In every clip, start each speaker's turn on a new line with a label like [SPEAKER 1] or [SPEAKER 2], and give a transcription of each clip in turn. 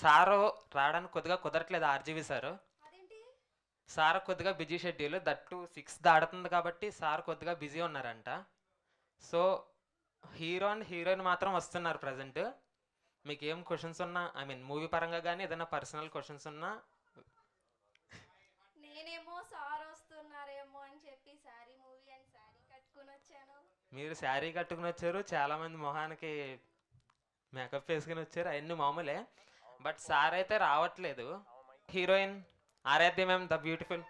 [SPEAKER 1] Sir రావడానికి కొద్దిగా కుదరట్లేదు ఆర్జీవి సారు.
[SPEAKER 2] అదేంటి?
[SPEAKER 1] సార్ కొద్దిగా బిజీ షెడ్యూల్, దట్టు 6 దాడుతుంది కాబట్టి సార్ కొద్దిగా బిజీ ఉన్నారంట. సో హీరో అండ్ హీరోయిన్ మాత్రం వస్తున్నారు ప్రజెంట్. మీకు ఏం క్వశ్చన్స్ ఉన్నా, ఐ మీన్ మూవీ పరంగా కానీ ఏదైనా పర్సనల్ క్వశ్చన్స్ ఉన్నా.
[SPEAKER 2] నేనేమో సార్ వస్తున్నారేమో అని చెప్పి శారీ మూవీ అండ్ శారీ కట్టుకుని వచ్చాను.
[SPEAKER 1] మీరు శారీ కట్టుకుని వచ్చారు, చాలామంది మొహానికి మేకప్ వేసుకుని వచ్చారు, అవన్నీ మామూలే. బట్ సార్ అయితే రావట్లేదు. Heroine Aaradhya ma'am the beautiful,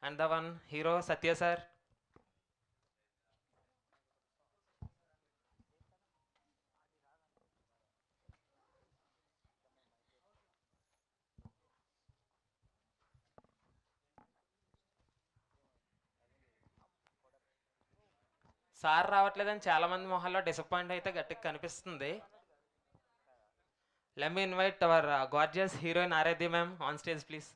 [SPEAKER 1] and the one hero Satya sir. Sir రావట్లేదని చాలామంది మొహాల్లో డిసప్పాయింట్ అయితే గట్టిగా కనిపిస్తుంది. Let me invite our gorgeous heroine Aaradhya ma'am on stage please.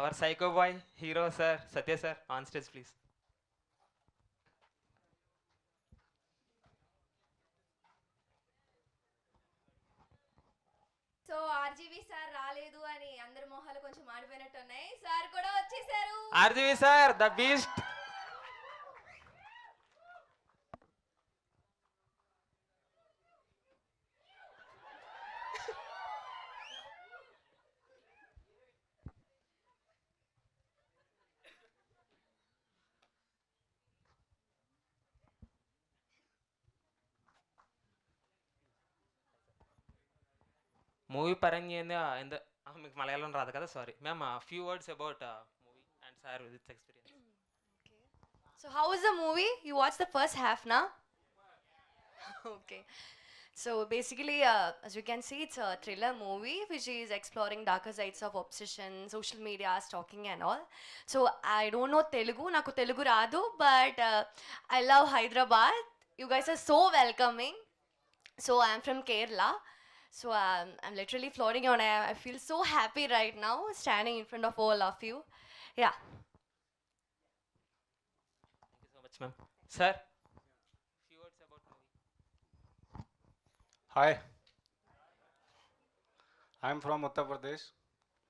[SPEAKER 1] Our psycho boy hero sir Satya sir on stage please.
[SPEAKER 2] So RGV sir రాలేదు అని అందరి మొహాలు కొంచెం మాడిపోయినట్టు ఉన్నాయి. సార్ కూడా వచ్చేసారు.
[SPEAKER 1] RGV sir the beast. Movie పరంగా మీకు మలయాళం రాదు కదా, sorry ma'am. Few words about movie and sir with experience.
[SPEAKER 3] Okay. So how was the movie? You watched the first half now? Okay. So basically, as you can see, it's a thriller movie which is exploring darker sides of obsession, social media, stalking and all. So I don't know Telugu, naku Telugu radu, but I love Hyderabad. You guys are so welcoming. So I'm from Kerala. So I'm literally floating on air. I feel so happy right now standing in front of all of you. Yeah.
[SPEAKER 1] Thank you so much ma'am. Sir few words about movie.
[SPEAKER 4] Hi, I am from Uttar Pradesh,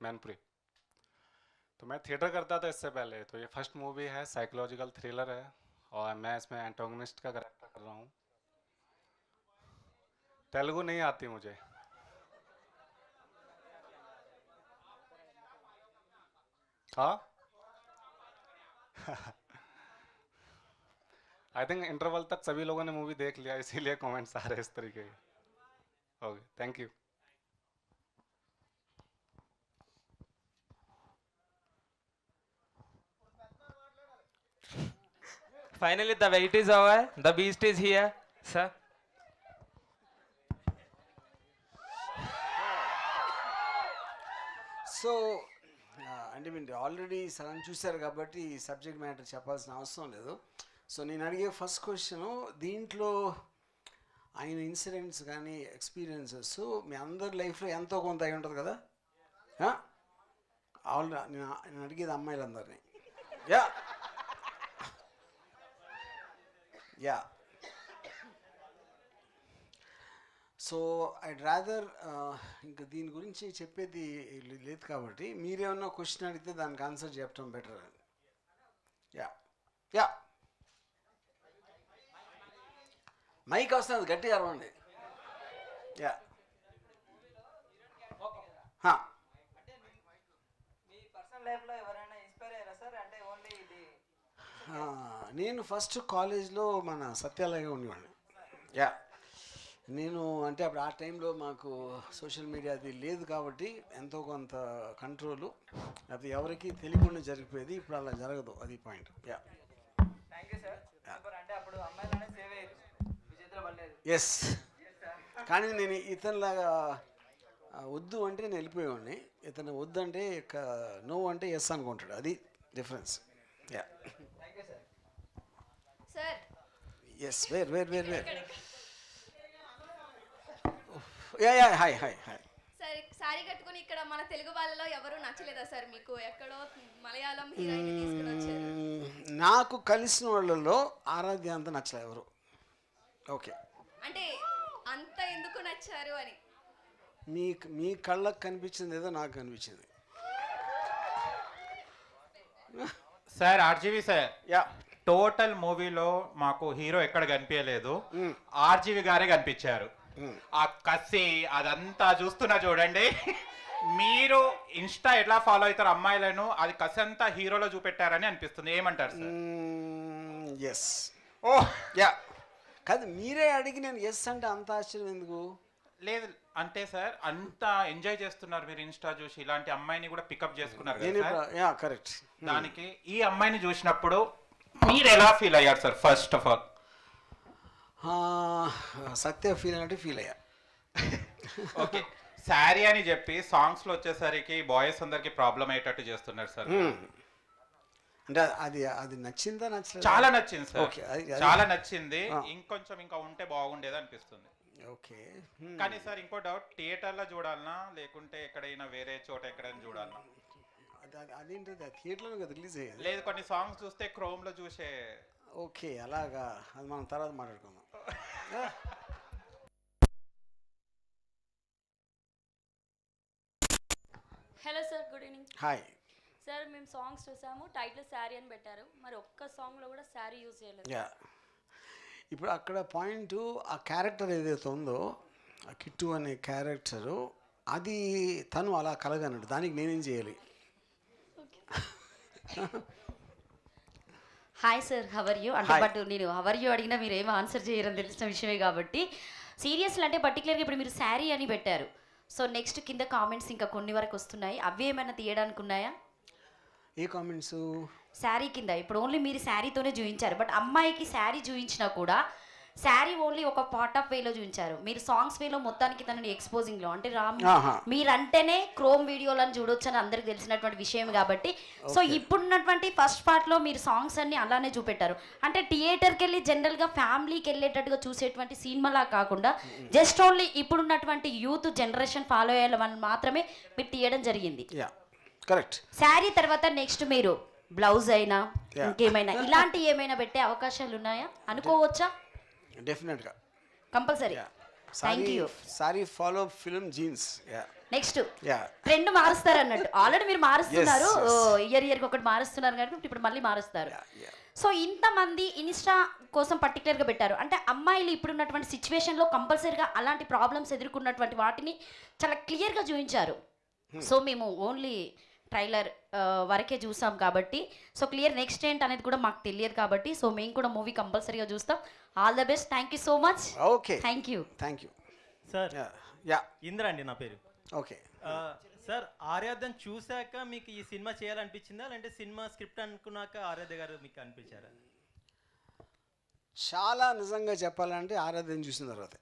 [SPEAKER 4] Mainpuri. तो मैं theatre करता था इससे पहले, तो ये first movie है, psychological thriller है और मैं इसमें एंटागोनिस्ट का कैरेक्टर कर रहा हूँ। तेलुगु नहीं आती मुझे। हाँ आई थिंक इंटरवल तक सभी लोगों ने मूवी देख लिया, इसीलिए कमेंट्स आ रहे हैं इस तरीके के। Okay, thank you.
[SPEAKER 1] Finally, the wait is over. The beast is here, sir.
[SPEAKER 5] So అంటే మీరు ఆల్రెడీ సగం చూశారు కాబట్టి ఈ సబ్జెక్ట్ మ్యాటర్ చెప్పాల్సిన అవసరం లేదు. సో నేను అడిగే ఫస్ట్ క్వశ్చను, దీంట్లో ఆయన ఇన్సిడెంట్స్ కానీ ఎక్స్పీరియన్సెస్ మీ అందరి లైఫ్లో ఎంతో కొంత అయి ఉంటుంది కదా. నేను అడిగేది అమ్మాయిలందరినీ. Yeah yeah so I'd rather ఇంకా దీని గురించి చెప్పేది లేదు కాబట్టి మీరేమన్నా క్వశ్చన్ అడిగితే దానికి ఆన్సర్ చెప్పడం బెటర్ అని. యా యా మైక్ వస్తుంది, గట్టిగా అరవండి. యా నేను ఫస్ట్ కాలేజ్లో మన సత్యాలయంగా ఉండేవాడిని. యా నేను అంటే అప్పుడు ఆ టైంలో మాకు సోషల్ మీడియా అది లేదు కాబట్టి ఎంతో కొంత కంట్రోలు అది ఎవరికి తెలియకుండా జరిగిపోయేది. ఇప్పుడు అలా జరగదు, అది పాయింట్. యా ఎస్, కానీ నేను ఇతనిలాగా వద్దు అంటే నేను వెళ్ళిపోయేవాడిని, ఇతను వద్దు అంటే నో అంటే ఎస్ అనుకుంటాడు, అది difference. Ya
[SPEAKER 2] sir
[SPEAKER 5] yes where ya ya hi hi hi.
[SPEAKER 2] సరే సారీ కట్టుకుని ఇక్కడ మన తెలుగు వాళ్ళలో ఎవరు నచ్చలేదా సార్ మీకు? ఎక్కడో మలయాళం హీరోయిన్ తీసుకుని వచ్చారు.
[SPEAKER 5] నాకు కలిసిన వాళ్ళలో ఆరాధ్య అంత నచ్చలేదు ఎవరు. ఓకే,
[SPEAKER 2] అంటే అంత ఎందుకు నచ్చారు అని?
[SPEAKER 5] మీ కళ్ళకు కనిపించింది ఏదో నాకు కనిపించింది.
[SPEAKER 6] Sir RGV sir,
[SPEAKER 5] yeah,
[SPEAKER 6] total మూవీలో మాకు హీరో ఎక్కడ కనిపించలేదు, ఆర్జీవి గారే కనిపించారు. ఆ కసి అదంతా చూస్తున్నా చూడండి. మీరు ఇన్స్టా ఎట్లా ఫాలో అవుతారు అమ్మాయిలను, అది కసి అంతా హీరోలో చూపెట్టారని అనిపిస్తుంది. ఏమంటారు సార్?
[SPEAKER 5] ఎస్.
[SPEAKER 6] ఓ
[SPEAKER 5] యా, కాదు మీరే అడిగి నేను ఎస్ అంటే అంత ఆశ్చర్యం ఎందుకు?
[SPEAKER 6] లేదు అంటే సార్ అంత ఎంజాయ్ చేస్తున్నారు మీరు ఇన్స్టా చూసి, ఇలాంటి అమ్మాయిని కూడా పికప్ చేసుకున్నారు కదా సార్.
[SPEAKER 5] Yeah, correct.
[SPEAKER 6] దానికి ఈ అమ్మాయిని చూసినప్పుడు మీరు ఎలా ఫీల్ అయ్యారు sir? First of all
[SPEAKER 5] Satya feel అంటే ఫీల్ అయ్యా.
[SPEAKER 6] ఓకే, శారీ అని చెప్పి సాంగ్స్ లో వచ్చేసరికి బాయ్స్ అందరికి ప్రాబ్లం అయ్యేటట్టు చేస్తున్నారు సార్.
[SPEAKER 5] అంటే అది నచ్చిందా నచ్చలేదు?
[SPEAKER 6] చాలా నచ్చింది సార్.
[SPEAKER 5] ఓకే,
[SPEAKER 6] చాలా నచ్చింది. ఇంకొంచెం ఇంకా ఉంటే బాగుండేది అనిపిస్తుంది.
[SPEAKER 5] ఓకే,
[SPEAKER 6] కానీ సార్ ఇంకో డౌట్, థియేటర్ లో చూడాలనా లేకుంటే ఎక్కడైనా వేరే చోట ఎక్కడైనా చూడాలనా?
[SPEAKER 5] అదేంటది థియేటర్లో కదా రిలీజ్ అయ్యేది.
[SPEAKER 6] లేదు, కొన్ని సాంగ్స్ చూస్తే క్రోమ్ లో చూసే.
[SPEAKER 5] ఓకే, అలాగా, అది మనం తర్వాత మాట్లాడుకుందాం.
[SPEAKER 7] Hello sir, good evening
[SPEAKER 5] hi
[SPEAKER 7] sir. మేము సాంగ్స్ చూసాము, టైటిల్ శారీ అని పెట్టారు, మరి ఒక్క సాంగ్లో కూడా శారీ యూజ్ చేయలేదు.
[SPEAKER 5] యా, ఇప్పుడు అక్కడ పాయింట్ ఆ క్యారెక్టర్ ఏదైతే ఉందో, ఆ కిట్టు అనే క్యారెక్టరు, అది తను అలా కలగనట్టు, దానికి నేనేం చేయాలి?
[SPEAKER 8] హాయ్ సార్, హవర్ యూ అంటే, బట్ నేను హవర్ యూ అడిగినా మీరు ఏమో ఆన్సర్ చేయరని తెలిసిన విషయమే కాబట్టి సీరియస్లీ అంటే పర్టికులర్గా ఇప్పుడు మీరు శారీ అని పెట్టారు. సో నెక్స్ట్ కింద కామెంట్స్ ఇంకా కొన్ని వరకు వస్తున్నాయి, అవి ఏమైనా తీయడానికి ఉన్నాయా?
[SPEAKER 5] ఏ కామెంట్స్?
[SPEAKER 8] శారీ కింద ఇప్పుడు ఓన్లీ మీరు శారీతోనే చూపించారు, బట్ అమ్మాయికి శారీ చూపించినా కూడా శారీ ఓన్లీ ఒక పార్ట్ ఆఫ్ వేలో చూపించారు. మీరు సాంగ్స్ వేలో మొత్తానికి తనని ఎక్స్పోజింగ్లో అంటే మీరంటేనే క్రోమ్ వీడియోలను చూడొచ్చు అని అందరికి తెలిసినటువంటి విషయం కాబట్టి, సో ఇప్పుడున్నటువంటి ఫస్ట్ పార్ట్లో మీరు సాంగ్స్ అన్ని అలానే చూపెట్టారు. అంటే థియేటర్కి వెళ్ళి జనరల్గా ఫ్యామిలీకి వెళ్ళేటట్టుగా చూసేటువంటి సినిమాలా కాకుండా జస్ట్ ఓన్లీ ఇప్పుడున్నటువంటి యూత్ జనరేషన్ ఫాలో అయ్యే వాళ్ళని మాత్రమే మీరు తీయడం జరిగింది.
[SPEAKER 5] కరెక్ట్.
[SPEAKER 8] శారీ తర్వాత నెక్స్ట్ మీరు బ్లౌజ్ అయినా ఇంకేమైనా ఇలాంటి ఏమైనా పెట్టే అవకాశాలు ఉన్నాయా అనుకోవచ్చా?
[SPEAKER 5] డెఫినెట్గా,
[SPEAKER 8] compulsory. Thank you.
[SPEAKER 5] Sorry follow film jeans.
[SPEAKER 8] Next trend మారుస్తారు అన్నట్టు, ఆల్రెడీ మీరు మారుస్తున్నారు, ఇయర్కి ఒకటి మారుస్తున్నారు కాబట్టి ఇప్పుడు మళ్ళీ మారుస్తారు. సో ఇంతమంది ఇన్స్టా కోసం పర్టికులర్గా పెట్టారు అంటే అమ్మాయిలు ఇప్పుడున్నటువంటి సిచ్యువేషన్లో కంపల్సరీగా అలాంటి ప్రాబ్లమ్స్ ఎదుర్కొన్నటువంటి వాటిని చాలా క్లియర్గా చూపించారు. సో మేము ఓన్లీ ట్రైలర్ వరకే చూసాం కాబట్టి, సో క్లియర్ నెక్స్ట్ ఏంటి అనేది కూడా మాకు తెలియదు కాబట్టి, సో మేము కూడా మూవీ కంపల్సరీగా చూస్తాం. All the best. Thank you so much.
[SPEAKER 5] Okay,
[SPEAKER 8] thank you.
[SPEAKER 5] Thank you
[SPEAKER 9] sir.
[SPEAKER 5] Yeah,
[SPEAKER 9] Indra అండి నా పేరు.
[SPEAKER 5] ఓకే
[SPEAKER 9] సార్, ఆరాధ్యను చూశాక మీకు ఈ సినిమా చేయాలనిపించిందా, లేదంటే సినిమా స్క్రిప్ట్ అనుకున్నాక ఆరాధ్య గారు మీకు అనిపించారా?
[SPEAKER 5] చాలా నిజంగా చెప్పాలంటే ఆరాధ్యం చూసిన తర్వాత.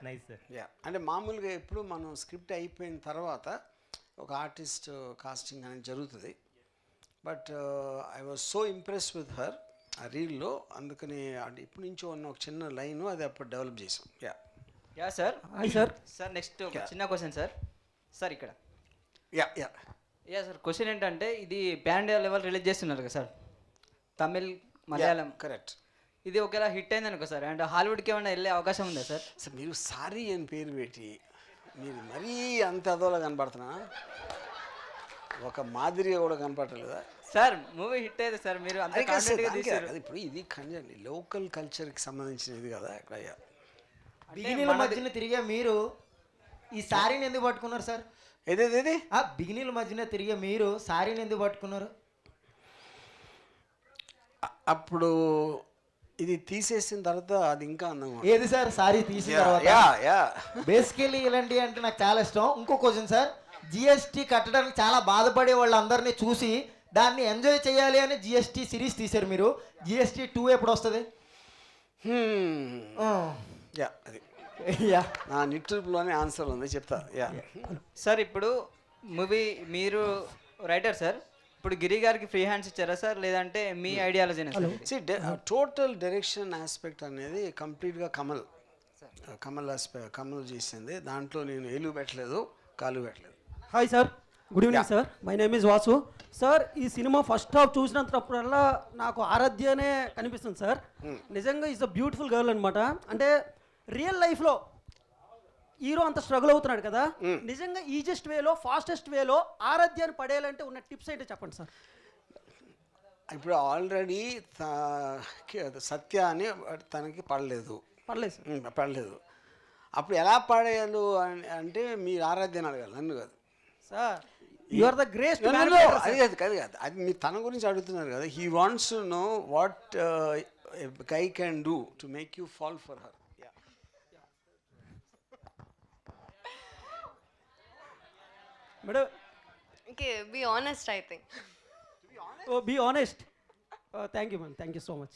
[SPEAKER 9] Nice sir.
[SPEAKER 5] యా, అంటే మామూలుగా ఎప్పుడు మనం స్క్రిప్ట్ అయిపోయిన తర్వాత ఒక ఆర్టిస్ట్ కాస్టింగ్ అనేది జరుగుతుంది, but I was so impress with her ఆ రీల్లో, అందుకని అంటే ఇప్పటి నుంచో ఉన్న ఒక చిన్న లైన్ అది అప్పుడు డెవలప్ చేసాం.
[SPEAKER 10] Yeah sir. Hi sir. Sir next ఒక చిన్న క్వశ్చన్ సార్. సార్ ఇక్కడ యా సార్, క్వశ్చన్ ఏంటంటే ఇది పాన్ ఇండియా లెవెల్ రిలీజ్ చేస్తున్నారు కదా సార్, తమిళ్ మలయాళం.
[SPEAKER 5] కరెక్ట్.
[SPEAKER 10] ఇది ఒకవేళ హిట్ అయింది అనుకో సార్, అండ్ హాలీవుడ్కి ఏమైనా వెళ్ళే అవకాశం ఉందా సార్?
[SPEAKER 5] సార్ మీరు సారీ అని పేరు పెట్టి మీరు మరీ అంత అదోలా కనపడుతున్నా, ఒక మాదిరిగా కూడా కనపడలేదా
[SPEAKER 10] సార్? మూవీ హిట్ అయితే సార్ మీరు అంత కాన్ఫిడెంట్గా తీశారు.
[SPEAKER 5] ఇప్పుడు ఇది కండి లోకల్ కల్చర్కి సంబంధించినది కదా. ఇక్కడ
[SPEAKER 11] బిగినీల మధ్యన తిరిగే మీరు ఈ శారీని ఎందుకు పట్టుకున్నారు సార్?
[SPEAKER 5] ఏదేది
[SPEAKER 11] బిగినీల మధ్యన తిరిగే మీరు శారీని ఎందుకు పట్టుకున్నారు?
[SPEAKER 5] అప్పుడు ఇది తీసేసిన తర్వాత అది ఇంకా అందంగా.
[SPEAKER 11] ఏది సార్ శారీ తీసిన తర్వాత? బేసికలీ ఇలాంటి అంటే నాకు చాలా ఇష్టం. ఇంకో క్వశ్చన్ సార్, జిఎస్టీ కట్టడానికి చాలా బాధపడే వాళ్ళందరినీ చూసి దాన్ని ఎంజాయ్ చేయాలి అని జిఎస్టీ సిరీస్ తీశారు మీరు. జిఎస్టీ 2 ఎప్పుడు వస్తుంది?
[SPEAKER 5] అది నా నిట్టూపులోనే ఆన్సర్ ఉంది, చెప్తా.
[SPEAKER 10] సార్ ఇప్పుడు మూవీ మీరు రైటర్ సార్, ఇప్పుడు గిరి గారికి ఫ్రీ హ్యాండ్స్ ఇచ్చారా సార్, లేదంటే మీ ఐడియాలజీనా సార్?
[SPEAKER 5] టోటల్ డైరెక్షన్ ఆస్పెక్ట్ అనేది కంప్లీట్గా కమల్ కమల్ చేసింది. దాంట్లో నేను ఏలు పెట్టలేదు, కాలు పెట్టలేదు.
[SPEAKER 12] Hi sir, good evening sir. My name is Vasu. Sir ఈ సినిమా ఫస్ట్ హాఫ్ చూసినప్పుడల్లా నాకు ఆరాధ్యనే కనిపిస్తుంది సార్. నిజంగా ఈజ్ అ బ్యూటిఫుల్ గర్ల్ అనమాట. అంటే రియల్ లైఫ్లో హీరో అంత స్ట్రగుల్ అవుతున్నాడు కదా, నిజంగా ఈజెస్ట్ వేలో ఫాస్టెస్ట్ వేలో ఆరాధ్యాన్ని పడేయాలంటే ఉన్న టిప్స్ ఏంటో చెప్పండి సార్.
[SPEAKER 5] ఇప్పుడు ఆల్రెడీ సత్య అని తనకి పడలేదు పడలేదు. అప్పుడు ఎలా పడేయాలి అంటే మీరు ఆరాధ్యాన్ని అడగాలి, నన్ను కాదు
[SPEAKER 12] sir. You are the great.
[SPEAKER 5] అది కాదు అది మీరు తన గురించి అడుగుతున్నారు కదా. He wants to know what guy can do to make you fall for her.
[SPEAKER 12] Madam,
[SPEAKER 3] okay, be honest, I think.
[SPEAKER 12] Be honest. Thank you, man. Thank you so much.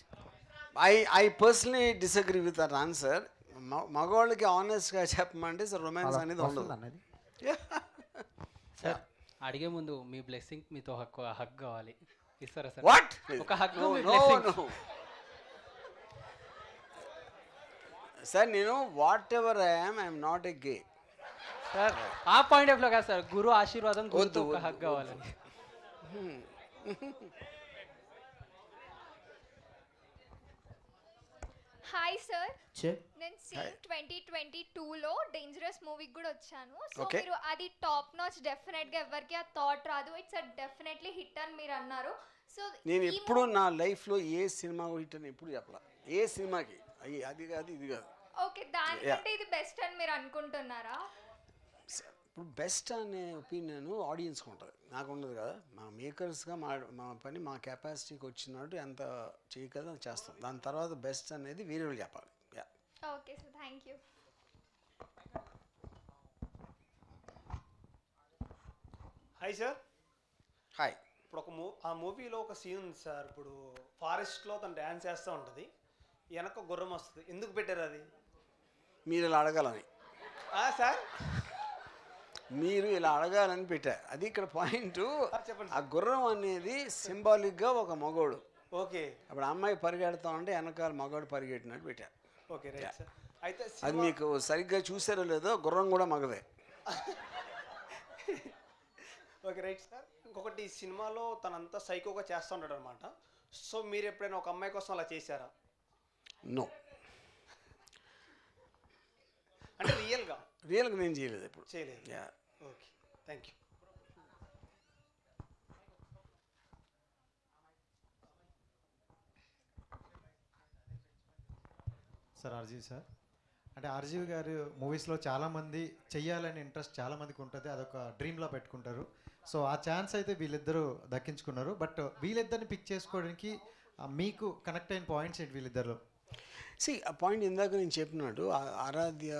[SPEAKER 5] I personally disagree with that answer. మగవాళ్ళకి ఆనెస్ట్గా చెప్పమంటే romance అనేది ఉండదు.
[SPEAKER 13] Sir అడిగే ముందు మీ blessing మీతో హక్ కావాలి, ఇస్తారా sir?
[SPEAKER 5] What?
[SPEAKER 13] ఒక హక్.
[SPEAKER 5] సార్ నేను what ever I'm not a gay
[SPEAKER 13] sir. ఆ పాయింట్ ఆఫ్ లో కాదు సార్, గురు ఆశీర్వాదం, గురుతో ఒక హక్ కావాలని.
[SPEAKER 2] హాయ్ సార్, నేను సీన్ 2022లో డేంజరస్ మూవీకి కూడా వచ్చాను. సో మీరు అది టాప్ నాచ్, డెఫినెట్ గా ఎవరికి ఆ థాట్ రాదు, ఇట్స్ డెఫినెట్లీ హిట్ అని మీరు అన్నారు. సో
[SPEAKER 5] నేను ఎప్పుడు నా లైఫ్లో ఏ సినిమా హిట్ అని ఎప్పుడు చెప్పాల. ఏ సినిమాకి అది కాదు ఇది కాదు.
[SPEAKER 2] ఓకే, దానికంటే ఇది బెస్ట్ అని మీరు అనుకుంటున్నారా?
[SPEAKER 5] ఇప్పుడు బెస్ట్ అనే ఒపీనియన్ ఆడియన్స్కి ఉంటుంది, నాకు ఉండదు కదా. మా మేకర్స్గా మా పని మా కెపాసిటీకి వచ్చినట్టు ఎంత చేయగలదో చేస్తాం. దాని తర్వాత బెస్ట్ అనేది వేరే వాళ్ళు చెప్పాలి.
[SPEAKER 2] Okay sir, thank you.
[SPEAKER 14] Hi sir.
[SPEAKER 5] Hi.
[SPEAKER 14] ఇప్పుడు ఆ మూవీలో ఒక సీన్ ఉంది సార్. ఇప్పుడు ఫారెస్ట్లో తను డ్యాన్స్ చేస్తూ ఉంటుంది, వెనక గుర్రం వస్తుంది. ఎందుకు పెట్టారు అది?
[SPEAKER 5] మీరు ఇలా అడగాలని
[SPEAKER 14] సార్,
[SPEAKER 5] మీరు ఇలా అడగాలని పెట్టా. అది ఇక్కడ పాయింట్. ఆ గుర్రం అనేది సింబాలిక్గా ఒక మగోడు.
[SPEAKER 14] ఓకే.
[SPEAKER 5] అప్పుడు అమ్మాయి పరిగెడతా ఉంటే వెనకాల మగోడు పరిగెట్టినట్టు పెట్టా.
[SPEAKER 14] Okay, right sir. అయితే
[SPEAKER 5] అది మీకు సరిగ్గా చూసారో లేదో, గుర్రం కూడా మగదే.
[SPEAKER 14] Okay, right sir. ఇంకొకటి, సినిమాలో తనంతా సైకోగా చేస్తూ ఉంటాడు అనమాట. సో మీరు ఎప్పుడైనా ఒక అమ్మాయి కోసం అలా చేశారా?
[SPEAKER 5] నో.
[SPEAKER 14] అంటే రియల్గా
[SPEAKER 5] నేను చేయలేదు ఎప్పుడు.
[SPEAKER 14] చేయలేదు. Okay, thank you.
[SPEAKER 15] Sir RGV sir, అంటే ఆర్జీవి గారు మూవీస్లో చాలామంది చెయ్యాలని ఇంట్రెస్ట్ చాలామందికి ఉంటుంది, అదొక డ్రీమ్లో పెట్టుకుంటారు. సో ఆ ఛాన్స్ అయితే వీళ్ళిద్దరూ దక్కించుకున్నారు. బట్ వీళ్ళిద్దరిని పిక్ చేసుకోవడానికి మీకు కనెక్ట్ అయిన పాయింట్స్ ఏంటి వీళ్ళిద్దరిలో?
[SPEAKER 5] ఆ పాయింట్ ఇందాక నేను చెప్పినట్టు ఆరాధ్య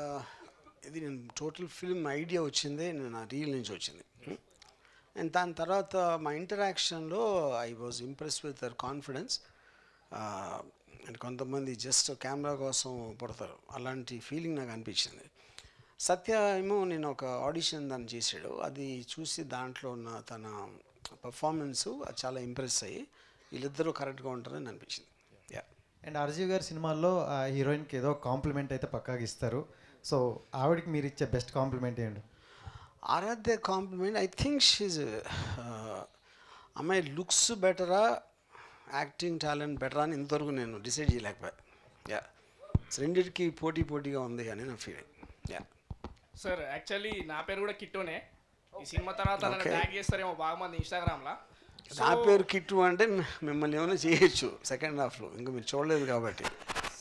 [SPEAKER 5] ఇది నేను టోటల్ ఫిల్మ్ ఐడియా వచ్చిందే నా రీల్ నుంచి వచ్చింది. అండ్ దాని తర్వాత మా ఇంటరాక్షన్లో I was impress with their confidence. And కొంతమంది జస్ట్ కెమెరా కోసం పడతారు, అలాంటి ఫీలింగ్ నాకు అనిపించింది. సత్య ఏమో నేను ఒక ఆడిషన్ దాన్ని చేశాడు, అది చూసి దాంట్లో ఉన్న తన పర్ఫార్మెన్సు అది చాలా ఇంప్రెస్ అయ్యి వీళ్ళిద్దరూ కరెక్ట్గా ఉంటారని అనిపించింది.
[SPEAKER 15] అండ్ ఆర్జీవి గారి సినిమాల్లో హీరోయిన్కి ఏదో కాంప్లిమెంట్ అయితే పక్కాగా ఇస్తారు. సో ఆవిడకి మీరు ఇచ్చే బెస్ట్ కాంప్లిమెంట్ ఏంటి?
[SPEAKER 5] ఆరాధ్య కాంప్లిమెంట్ ఐ థింక్ షీజ్ అమ్మాయి లుక్స్ బెటరా, యాక్టింగ్ టాలెంట్ బెటరా అని ఇంతవరకు నేను డిసైడ్ చేయలేకపోయా. రెండింటికి పోటీగా ఉంది అని నా ఫీలింగ్.
[SPEAKER 16] సార్ యాక్చువల్లీ నా పేరు కూడా కిట్టోనే. ఈ సినిమా తర్వాత నన్ను ట్యాగ్ చేస్తారేమో బాగా మంది ఇన్స్టాగ్రామ్లో.
[SPEAKER 5] నా పేరు కిట్టు అంటే మిమ్మల్ని ఏమైనా చేయొచ్చు సెకండ్ హాఫ్లో, ఇంకా మీరు చూడలేదు కాబట్టి.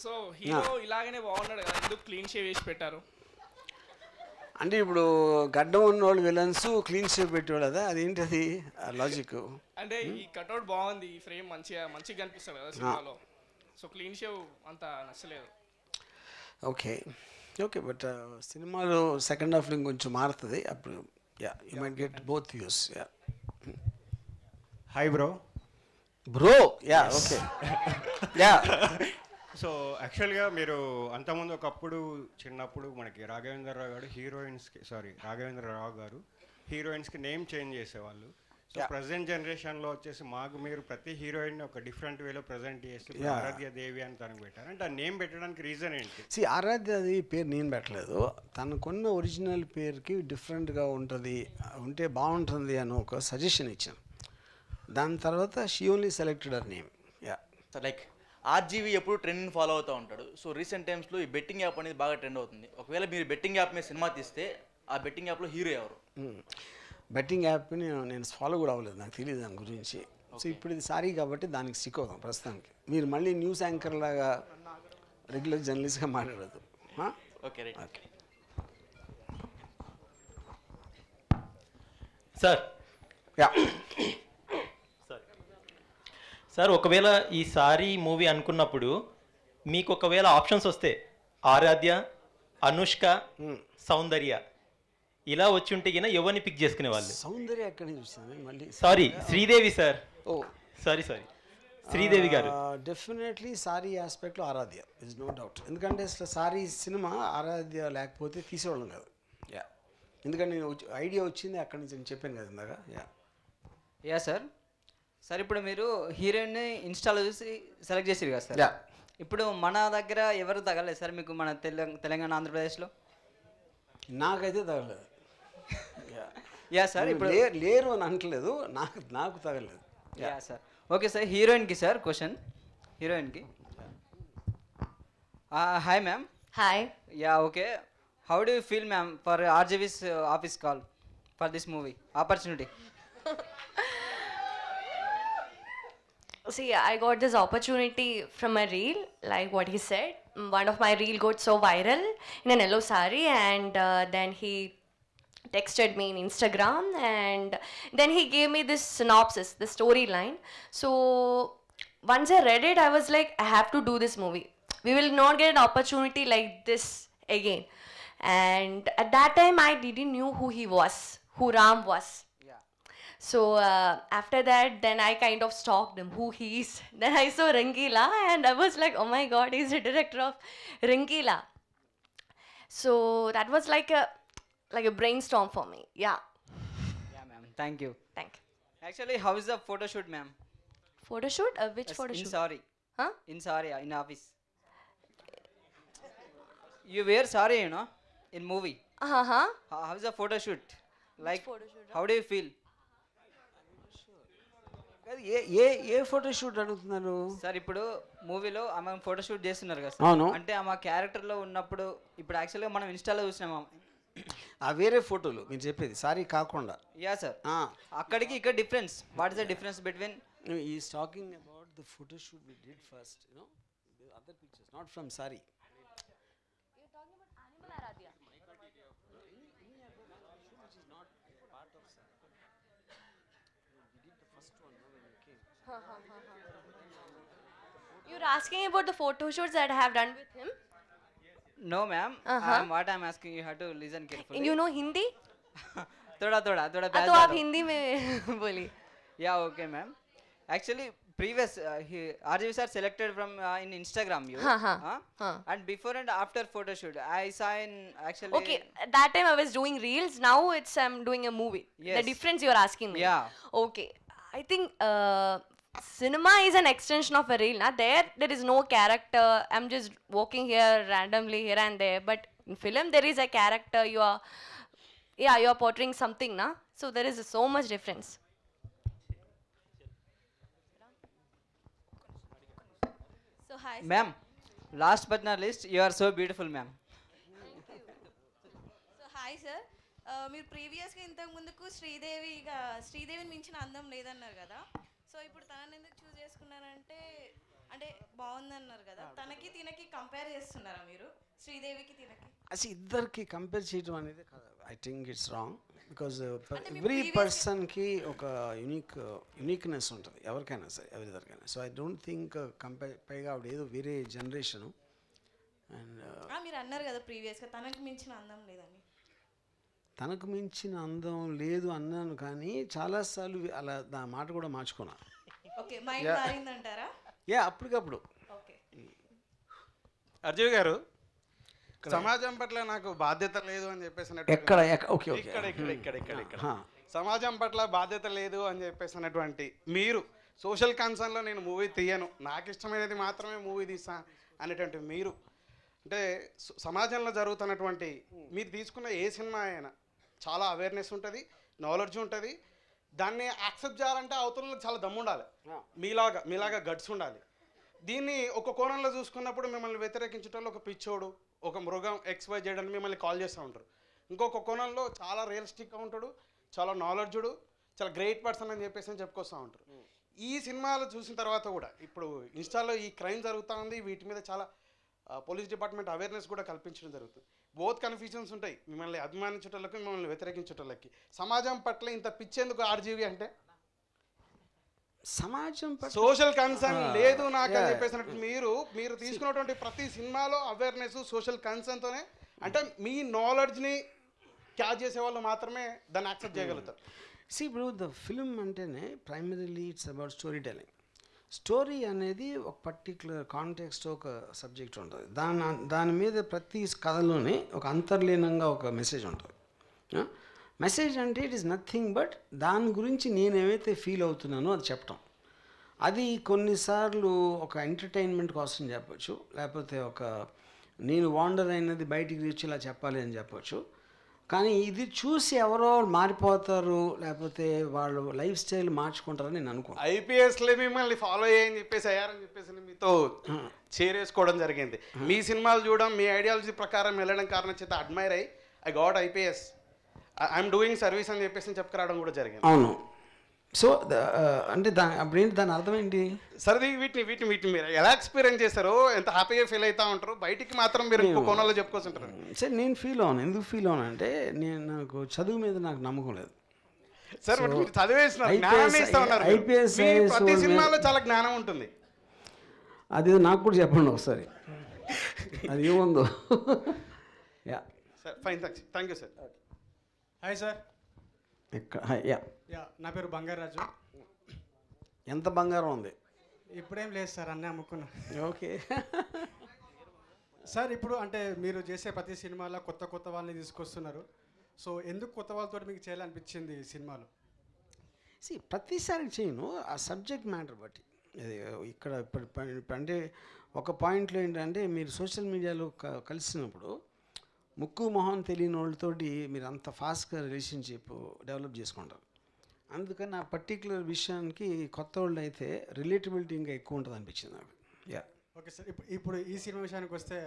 [SPEAKER 16] సో హీరో ఇలాగనే బాగున్నాడు కదా, ఎందుకు క్లీన్ షేవ్ వేసి పెట్టారు?
[SPEAKER 5] అంటే ఇప్పుడు గడ్డం ఉన్నవాళ్ళు విలన్స్ క్లీన్ షేవ్ పెట్టేవాళ్ళు కదా, అదేంటి అది లాజిక్?
[SPEAKER 16] అంటే ఈ కట్అవుట్ బాగుంది, ఈ ఫ్రేమ్ మంచిగా కనిపిస్తుంది కదా సినిమాలో. సో క్లీన్ షేవ్ అంత నచ్చలేదు.
[SPEAKER 5] ఓకే బట్ సినిమాలో సెకండ్ హాఫ్లో ఇంకొంచెం మారుతుంది అప్పుడు. You might get both views.
[SPEAKER 17] Hi bro.
[SPEAKER 5] Okay.
[SPEAKER 17] So యాక్చువల్గా మీరు అంతకుముందు ఒకప్పుడు చిన్నప్పుడు మనకి రాఘవేంద్రరావు గారు హీరోయిన్స్కి రాఘవేంద్రరావు గారు హీరోయిన్స్కి నేమ్ చేంజ్ చేసేవాళ్ళు. సో ప్రజెంట్ జనరేషన్లో వచ్చేసి మాకు మీరు ప్రతి హీరోయిన్ ఒక డిఫరెంట్ వేలో ప్రజెంట్ చేసి ఆరాధ్య దేవి అని తనకు పెట్టారు. అంటే ఆ నేమ్ పెట్టడానికి రీజన్ ఏంటి?
[SPEAKER 5] ఆరాధ్య దేవి పేరు నేను పెట్టలేదు, తనకున్న ఒరిజినల్ పేరుకి డిఫరెంట్గా ఉంటుంది, ఉంటే బాగుంటుంది అని ఒక సజెషన్ ఇచ్చాను. దాని తర్వాత she only selected her name.
[SPEAKER 18] Like RGV ఎప్పుడు ట్రెండ్ని ఫాలో అవుతూ ఉంటాడు. సో రీసెంట్ టైమ్స్లో ఈ బెట్టింగ్ యాప్ అనేది బాగా ట్రెండ్ అవుతుంది. ఒకవేళ మీరు బెట్టింగ్ యాప్ మీద సినిమా తీస్తే ఆ బెట్టింగ్ యాప్లో హీరో ఎవరు?
[SPEAKER 5] బెట్టింగ్ యాప్ని నేను ఫాలో కూడా అవ్వలేదు, నాకు తెలియదు దాని గురించి. సో ఇప్పుడు ఇది సారీ కాబట్టి దానికి స్టిక్ అవుతాం ప్రస్తుతానికి. మీరు మళ్ళీ న్యూస్ యాంకర్ లాగా రెగ్యులర్ జర్నలిస్ట్గా మాట్లాడదు.
[SPEAKER 18] Okay right.
[SPEAKER 5] Okay
[SPEAKER 9] sir. Sir ఒకవేళ ఈ సారీ మూవీ అనుకున్నప్పుడు మీకు ఒకవేళ ఆప్షన్స్ వస్తే ఆరాధ్య, అనుష్క, సౌందర్య ఇలా వచ్చి ఉంటే గిన ఎవరిని పిక్ చేసుకునే వాళ్ళు?
[SPEAKER 5] సౌందర్య ఎక్కడి నుంచి వచ్చింది మళ్ళీ?
[SPEAKER 9] Sorry Sridevi sir. Oh sorry Sridevi garu.
[SPEAKER 5] Definitely sari ఆస్పెక్ట్లో ఆరాధ్య ఇస్ నో డౌట్. ఎందుకంటే అసలు సారీ సినిమా ఆరాధ్య లేకపోతే తీసేవాళ్ళం కాదు. ఎందుకంటే నేను ఐడియా వచ్చింది అక్కడి నుంచి, నేను చెప్పాను కదా ఇందాక.
[SPEAKER 10] Yeah sir. సార్ ఇప్పుడు మీరు హీరోయిన్ని ఇన్స్టాలో చూసి సెలెక్ట్ చేసారు కదా సార్. ఇప్పుడు మన దగ్గర ఎవరు తగలేదు సార్ మీకు మన తెలంగాణ ఆంధ్రప్రదేశ్లో?
[SPEAKER 5] నాకైతే తగలేదు.
[SPEAKER 10] Yeah sir. ఇప్పుడు
[SPEAKER 5] లేరు అని అంటలేదు, నాకు తగలేదు.
[SPEAKER 10] Yeah sir. Okay sir. హీరోయిన్కి సార్ క్వశ్చన్. హీరోయిన్కి hi ma'am.
[SPEAKER 3] Hi.
[SPEAKER 10] Yeah okay. How do you feel ma'am for RGV's office call for this movie opportunity?
[SPEAKER 3] See, I got this opportunity from a reel, like what he said. One of my reel got so viral in an yellow saree, and then he texted me in Instagram, and then he gave me this synopsis, the storyline. So once I read it, I was like, I have to do this movie. We will not get an opportunity like this again. And at that time, I didn't know who he was, who Ram was. So after that, then I kind of stalked him, who he is. Then I saw Rangila, and I was like, oh my God, he's the director of Rangila. So that was like a brainstorm for me. Yeah.
[SPEAKER 10] Yeah, ma'am. Thank you.
[SPEAKER 3] Thank you.
[SPEAKER 10] Actually, how is the photo shoot, ma'am?
[SPEAKER 3] Photo shoot? Which photo shoot?
[SPEAKER 10] In sari.
[SPEAKER 3] Huh?
[SPEAKER 10] In sari, in office. You wear sari, you know, in movie. How is the photo shoot? Like,
[SPEAKER 3] photo shoot,
[SPEAKER 10] how do you feel?
[SPEAKER 5] A photo shoot అడుగుతున్నారు
[SPEAKER 10] sir? ఇప్పుడు మూవీలో ఆమె photo shoot చేస్తున్నారు కదా
[SPEAKER 5] అవును.
[SPEAKER 10] అంటే ఆమె క్యారెక్టర్లో ఉన్నప్పుడు ఇప్పుడు యాక్చువల్గా మనం ఇన్స్టాలో చూసినాము
[SPEAKER 5] వేరే ఫోటోలు మీరు చెప్పేది సారీ కాకుండా.
[SPEAKER 10] Ya sir. అక్కడికి ఇక్కడ difference. What is the difference between?
[SPEAKER 5] Is talking about the photo shoot we did first, you know, the other pictures not from sari.
[SPEAKER 3] You're talking about Animal Aradhya. You're asking about the photo shoots that I have done with him?
[SPEAKER 10] No, ma'am. What I'm asking, you have to listen carefully.
[SPEAKER 3] You know Hindi?
[SPEAKER 10] थोड़ा
[SPEAKER 3] तो आप हिंदी में बोलिए.
[SPEAKER 10] Yeah, okay, ma'am. Actually, previous RGV sir selected from in Instagram you. And before and after photo shoot, I saw in actually.
[SPEAKER 3] Okay, at that time I was doing reels. Now I'm doing a movie.
[SPEAKER 10] Yes.
[SPEAKER 3] The difference you're asking me.
[SPEAKER 10] Yeah.
[SPEAKER 3] Okay, I think cinema is an extension of a reel. There is no character. I'm just walking here randomly here and there. But in film there is a character. You are portraying something, na? So there is so much difference.
[SPEAKER 19] So hi.
[SPEAKER 10] Ma'am, last but not least, you are so beautiful, ma'am.
[SPEAKER 19] So hi sir. మీరు ప్రీవియస్గా ఇంతకు ముందుకు శ్రీదేవిని మించిన అందం లేదన్నారు కదా. So ఇప్పుడు తనని ఎందుకు చూస్ చేసుకున్నారంటే అంటే బాగుందన్నారు కదా, తనకి తినకి కంపేర్ చేస్తున్నారా మీరు? శ్రీదేవికి తినకి
[SPEAKER 5] అసలు ఇద్దరికి కంపేర్ చేయడం అనేది I think it's wrong. Because every పర్సన్కి ఒక యునిక్నెస్ ఉంటుంది, ఎవరికైనా సరే, ఎవరిదరికైనా. సో ఐ డోంట్ థింక్ పైగా ఆవిడ ఏదో వేరే జనరేషను. అండ్
[SPEAKER 19] మీరు అన్నారు కదా ప్రీవియస్గా తనకి మించిన అందం లేదని.
[SPEAKER 5] తనకు మించిన అందం లేదు అన్నాను, కానీ చాలాసార్లు అలా నా మాట కూడా మార్చుకున్నా.
[SPEAKER 19] Okay, mind మారిందంటారా?
[SPEAKER 5] అప్పటికప్పుడు.
[SPEAKER 19] ఓకే.
[SPEAKER 17] అర్జువ్ గారు, సమాజం పట్ల నాకు బాధ్యత లేదు అని చెప్పేసి
[SPEAKER 5] ఎక్కడ
[SPEAKER 20] సమాజం పట్ల బాధ్యత లేదు అని చెప్పేసి అన్నటువంటి మీరు, సోషల్ కన్సర్న్లో నేను మూవీ తీయను, నాకు ఇష్టమైనది మాత్రమే మూవీ తీసా అనేటువంటి మీరు, అంటే సమాజంలో జరుగుతున్నటువంటి మీరు తీసుకున్న ఏ సినిమా అయినా చాలా అవేర్నెస్ ఉంటుంది, నాలెడ్జ్ ఉంటుంది. దాన్ని యాక్సెప్ట్ చేయాలంటే అవతలకు చాలా దమ్ము ఉండాలి, మీలాగా గట్స్ ఉండాలి. దీన్ని ఒక కోణంలో చూసుకున్నప్పుడు మిమ్మల్ని వ్యతిరేకించడంలో ఒక పిచ్చోడు, ఒక మృగం, XY చేయడానికి మిమ్మల్ని కాల్ చేస్తూ ఉంటారు. ఇంకొక కోణంలో చాలా రియలిస్టిక్గా ఉంటాడు, చాలా నాలెడ్జుడు, చాలా గ్రేట్ పర్సన్ అని చెప్పేసి చెప్పుకొస్తూ ఉంటారు. ఈ సినిమాలు చూసిన తర్వాత కూడా ఇప్పుడు ఇన్స్టాలో ఈ క్రైమ్ జరుగుతూ ఉంది, వీటి మీద చాలా పోలీస్ డిపార్ట్మెంట్ అవేర్నెస్ కూడా కల్పించడం జరుగుతుంది. బోత్ కన్ఫ్యూజన్స్ ఉంటాయి, మిమ్మల్ని అభిమానించటోళ్ళకి, మిమ్మల్ని వ్యతిరేకించటోళ్ళకి. సమాజం పట్ల ఇంత పిచ్చేందుకు ఆర్జీవి అంటే
[SPEAKER 5] సమాజం
[SPEAKER 20] సోషల్ కన్సర్న్ లేదు నాకు అని చెప్పేసినట్టు మీరు తీసుకున్నటువంటి ప్రతి సినిమాలో అవేర్నెస్ సోషల్ కన్సర్న్తోనే, అంటే మీ నాలెడ్జ్ని క్యాచ్ చేసే వాళ్ళు మాత్రమే దాన్ని యాక్సెప్ట్ చేయగలుగుతారు.
[SPEAKER 5] ఇప్పుడు ద ఫిల్మ్ అంటేనే primarily it's about story telling. Story అనేది ఒక పర్టిక్యులర్ కాంటెక్స్ట్, ఒక సబ్జెక్ట్ ఉంటుంది. దాని మీద ప్రతి కథలోనే ఒక అంతర్లీనంగా ఒక మెసేజ్ ఉంటుంది. మెసేజ్ అంటే ఇట్ ఈస్ నథింగ్ బట్ దాని గురించి నేను ఏమైతే ఫీల్ అవుతున్నానో అది చెప్పటం. అది కొన్నిసార్లు ఒక ఎంటర్టైన్మెంట్ కోసం చెప్పచ్చు, లేకపోతే ఒక నేను వాండర్ అయినది బయటికి తెచ్చి ఇలా చెప్పాలి అని చెప్పచ్చు. కానీ ఇది చూసి ఎవరో మారిపోతారు, లేకపోతే వాళ్ళు లైఫ్ స్టైల్ మార్చుకుంటారని నేను అనుకో.
[SPEAKER 20] ఐపీఎస్లే మిమ్మల్ని ఫాలో అయ్యని చెప్పేసి అయ్యారని చెప్పేసి మీతో చేరేసుకోవడం జరిగింది. మీ సినిమాలు చూడడం, మీ ఐడియాలజీ ప్రకారం వెళ్ళడం కారణం చేత అడ్మైర్ అయ్యి I got IPS, I'm doing service అని చెప్పేసి చెప్పుకురావడం కూడా జరిగింది.
[SPEAKER 5] అవును. సో అంటే అప్పుడేంటి దాని అర్థం ఏంటి?
[SPEAKER 20] సరే వీటిని మీరు ఎలా ఎక్స్పీరియన్స్ చేస్తారో, ఎంత హ్యాపీగా ఫీల్ అవుతూ ఉంటారు, బయటికి మాత్రం మీరు ఇంకో కోణంలో చెప్పుకోవాల్సింటారు.
[SPEAKER 5] సరే నేను ఫీల్ అవును. ఎందుకు ఫీల్ అవును అంటే నాకు చదువు మీద నాకు నమ్మకం లేదు.
[SPEAKER 20] సార్ మీరు చదివేస్తున్నారు, జ్ఞానాన్ని ఇస్తా ఉన్నారు.
[SPEAKER 5] ఐపీఎస్
[SPEAKER 20] ప్రతి సినిమాలో చాలా జ్ఞానం ఉంటుంది.
[SPEAKER 5] అది నాకు కూడా చెప్పండి ఒకసారి, అది ఏముందో. Yeah
[SPEAKER 20] sir fine, thank you sir.
[SPEAKER 14] Hi sir.
[SPEAKER 5] Yeah
[SPEAKER 14] నా పేరు బంగారాజు.
[SPEAKER 5] ఎంత బంగారం ఉంది?
[SPEAKER 14] ఇప్పుడేం లేదు సార్, అన్నీ అమ్ముకున్నా.
[SPEAKER 5] ఓకే
[SPEAKER 14] సార్, ఇప్పుడు అంటే మీరు చేసే ప్రతి సినిమాలో కొత్త వాళ్ళని తీసుకొస్తున్నారు. సో ఎందుకు కొత్త వాళ్ళతో మీకు చేయాలనిపించింది సినిమాలో?
[SPEAKER 5] ప్రతిసారి చేయను, ఆ సబ్జెక్ట్ మ్యాటర్ బట్టి. అది ఇక్కడ అంటే ఒక పాయింట్లో ఏంటంటే మీరు సోషల్ మీడియాలో కలిసినప్పుడు ముక్కు మొహం తెలియని వాళ్ళతోటి మీరు అంత ఫాస్ట్గా రిలేషన్షిప్ డెవలప్ చేసుకుంటారు. అందుకని ఆ పర్టికులర్ విషయానికి కొత్త వాళ్ళు అయితే రిలేటబిలిటీ ఇంకా ఎక్కువ ఉంటుంది అనిపించింది నాకు. Yeah
[SPEAKER 14] okay sir. ఇప్పుడు ఈ సినిమా విషయానికి వస్తే,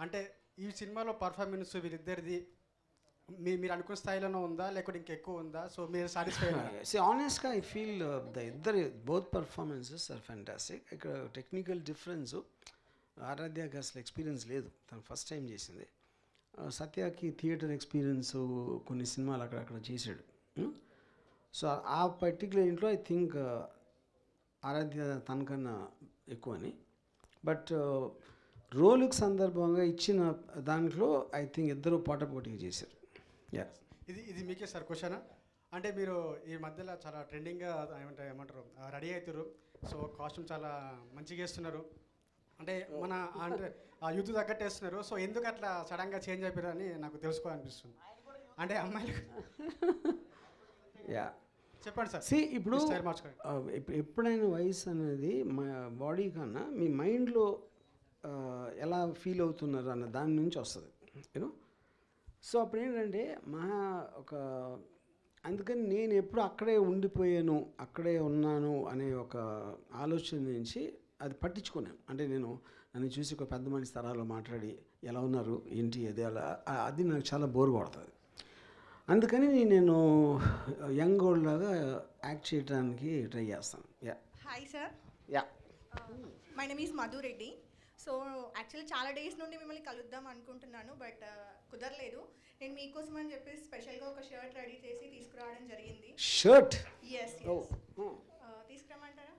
[SPEAKER 14] అంటే ఈ సినిమాలో పర్ఫార్మెన్స్ వీరిద్దరిది మీరు అనుకున్న స్థాయిలోనే ఉందా, లేకపోతే ఇంకెక్కువ ఉందా? సో మీరు సాటిస్ఫై?
[SPEAKER 5] ఆనెస్ట్గా I feel both performances are fantastic. ఇక్కడ టెక్నికల్ డిఫరెన్స్ ఆరాధ్యకి అసలు ఎక్స్పీరియన్స్ లేదు, తను ఫస్ట్ టైం చేసింది. సత్యకి థియేటర్ ఎక్స్పీరియన్స్ కొన్ని సినిమాలు అక్కడక్కడ చేశాడు. సో ఆ పర్టికులర్ ఇంట్లో ఐ థింక్ ఆరాధ్య తనకన్నా ఎక్కువని. బట్ రోలుకి సందర్భంగా ఇచ్చిన దాంట్లో ఐ థింక్ ఇద్దరు పోటాపోటీగా చేశారు. యా
[SPEAKER 14] ఇది మీకే సార్ క్వశ్చన్. అంటే మీరు ఈ మధ్యలో చాలా ట్రెండింగ్గా ఏమంటారు రెడీ అవుతారు. సో కాస్ట్యూమ్ చాలా మంచిగా వేస్తున్నారు, అంటే మన అంటే ఆ యూత్ తగ్గట్టు వేస్తున్నారు. సో ఎందుకు అట్లా సడన్గా చేంజ్ అయిపోయారు అని నాకు తెలుసుకోవాలనిపిస్తుంది. అంటే అమ్మాయిలు
[SPEAKER 5] యా
[SPEAKER 14] చెప్పండి సార్.
[SPEAKER 5] ఇప్పుడు ఎప్పుడైనా వయసు అనేది మా బాడీ కన్నా మీ మైండ్లో ఎలా ఫీల్ అవుతున్నారు అన్న దాని నుంచి వస్తుంది, యూనో. సో అప్పుడు ఏంటంటే అందుకని నేను ఎప్పుడు అక్కడే ఉండిపోయాను, అక్కడే ఉన్నాను అనే ఒక ఆలోచన నుంచి అది పట్టించుకున్నాను. అంటే నన్ను చూసి ఒక పెద్ద మనిషి తరాలో మాట్లాడి ఎలా ఉన్నారు ఏంటి అది నాకు చాలా బోర్ కొడుతుంది. అందుకని నేను యంగ్ ఓల్డ్ లాగా యాక్ట్ చేయడానికి ట్రై చేస్తాను. Yeah
[SPEAKER 21] hi sir.
[SPEAKER 5] Yeah
[SPEAKER 21] my name is Madhu Reddy. So actually చాలా డేస్ నుండి మిమ్మల్ని కలుద్దాం అనుకుంటున్నాను, బట్ కుదరలేదు. నేను మీకోసం అని చెప్పేసి స్పెషల్గా ఒక షర్ట్ రెడీ చేసి తీసుకురావడం జరిగింది.
[SPEAKER 5] షర్ట్?
[SPEAKER 21] ఎస్. తీసుకురమ్మంటారా?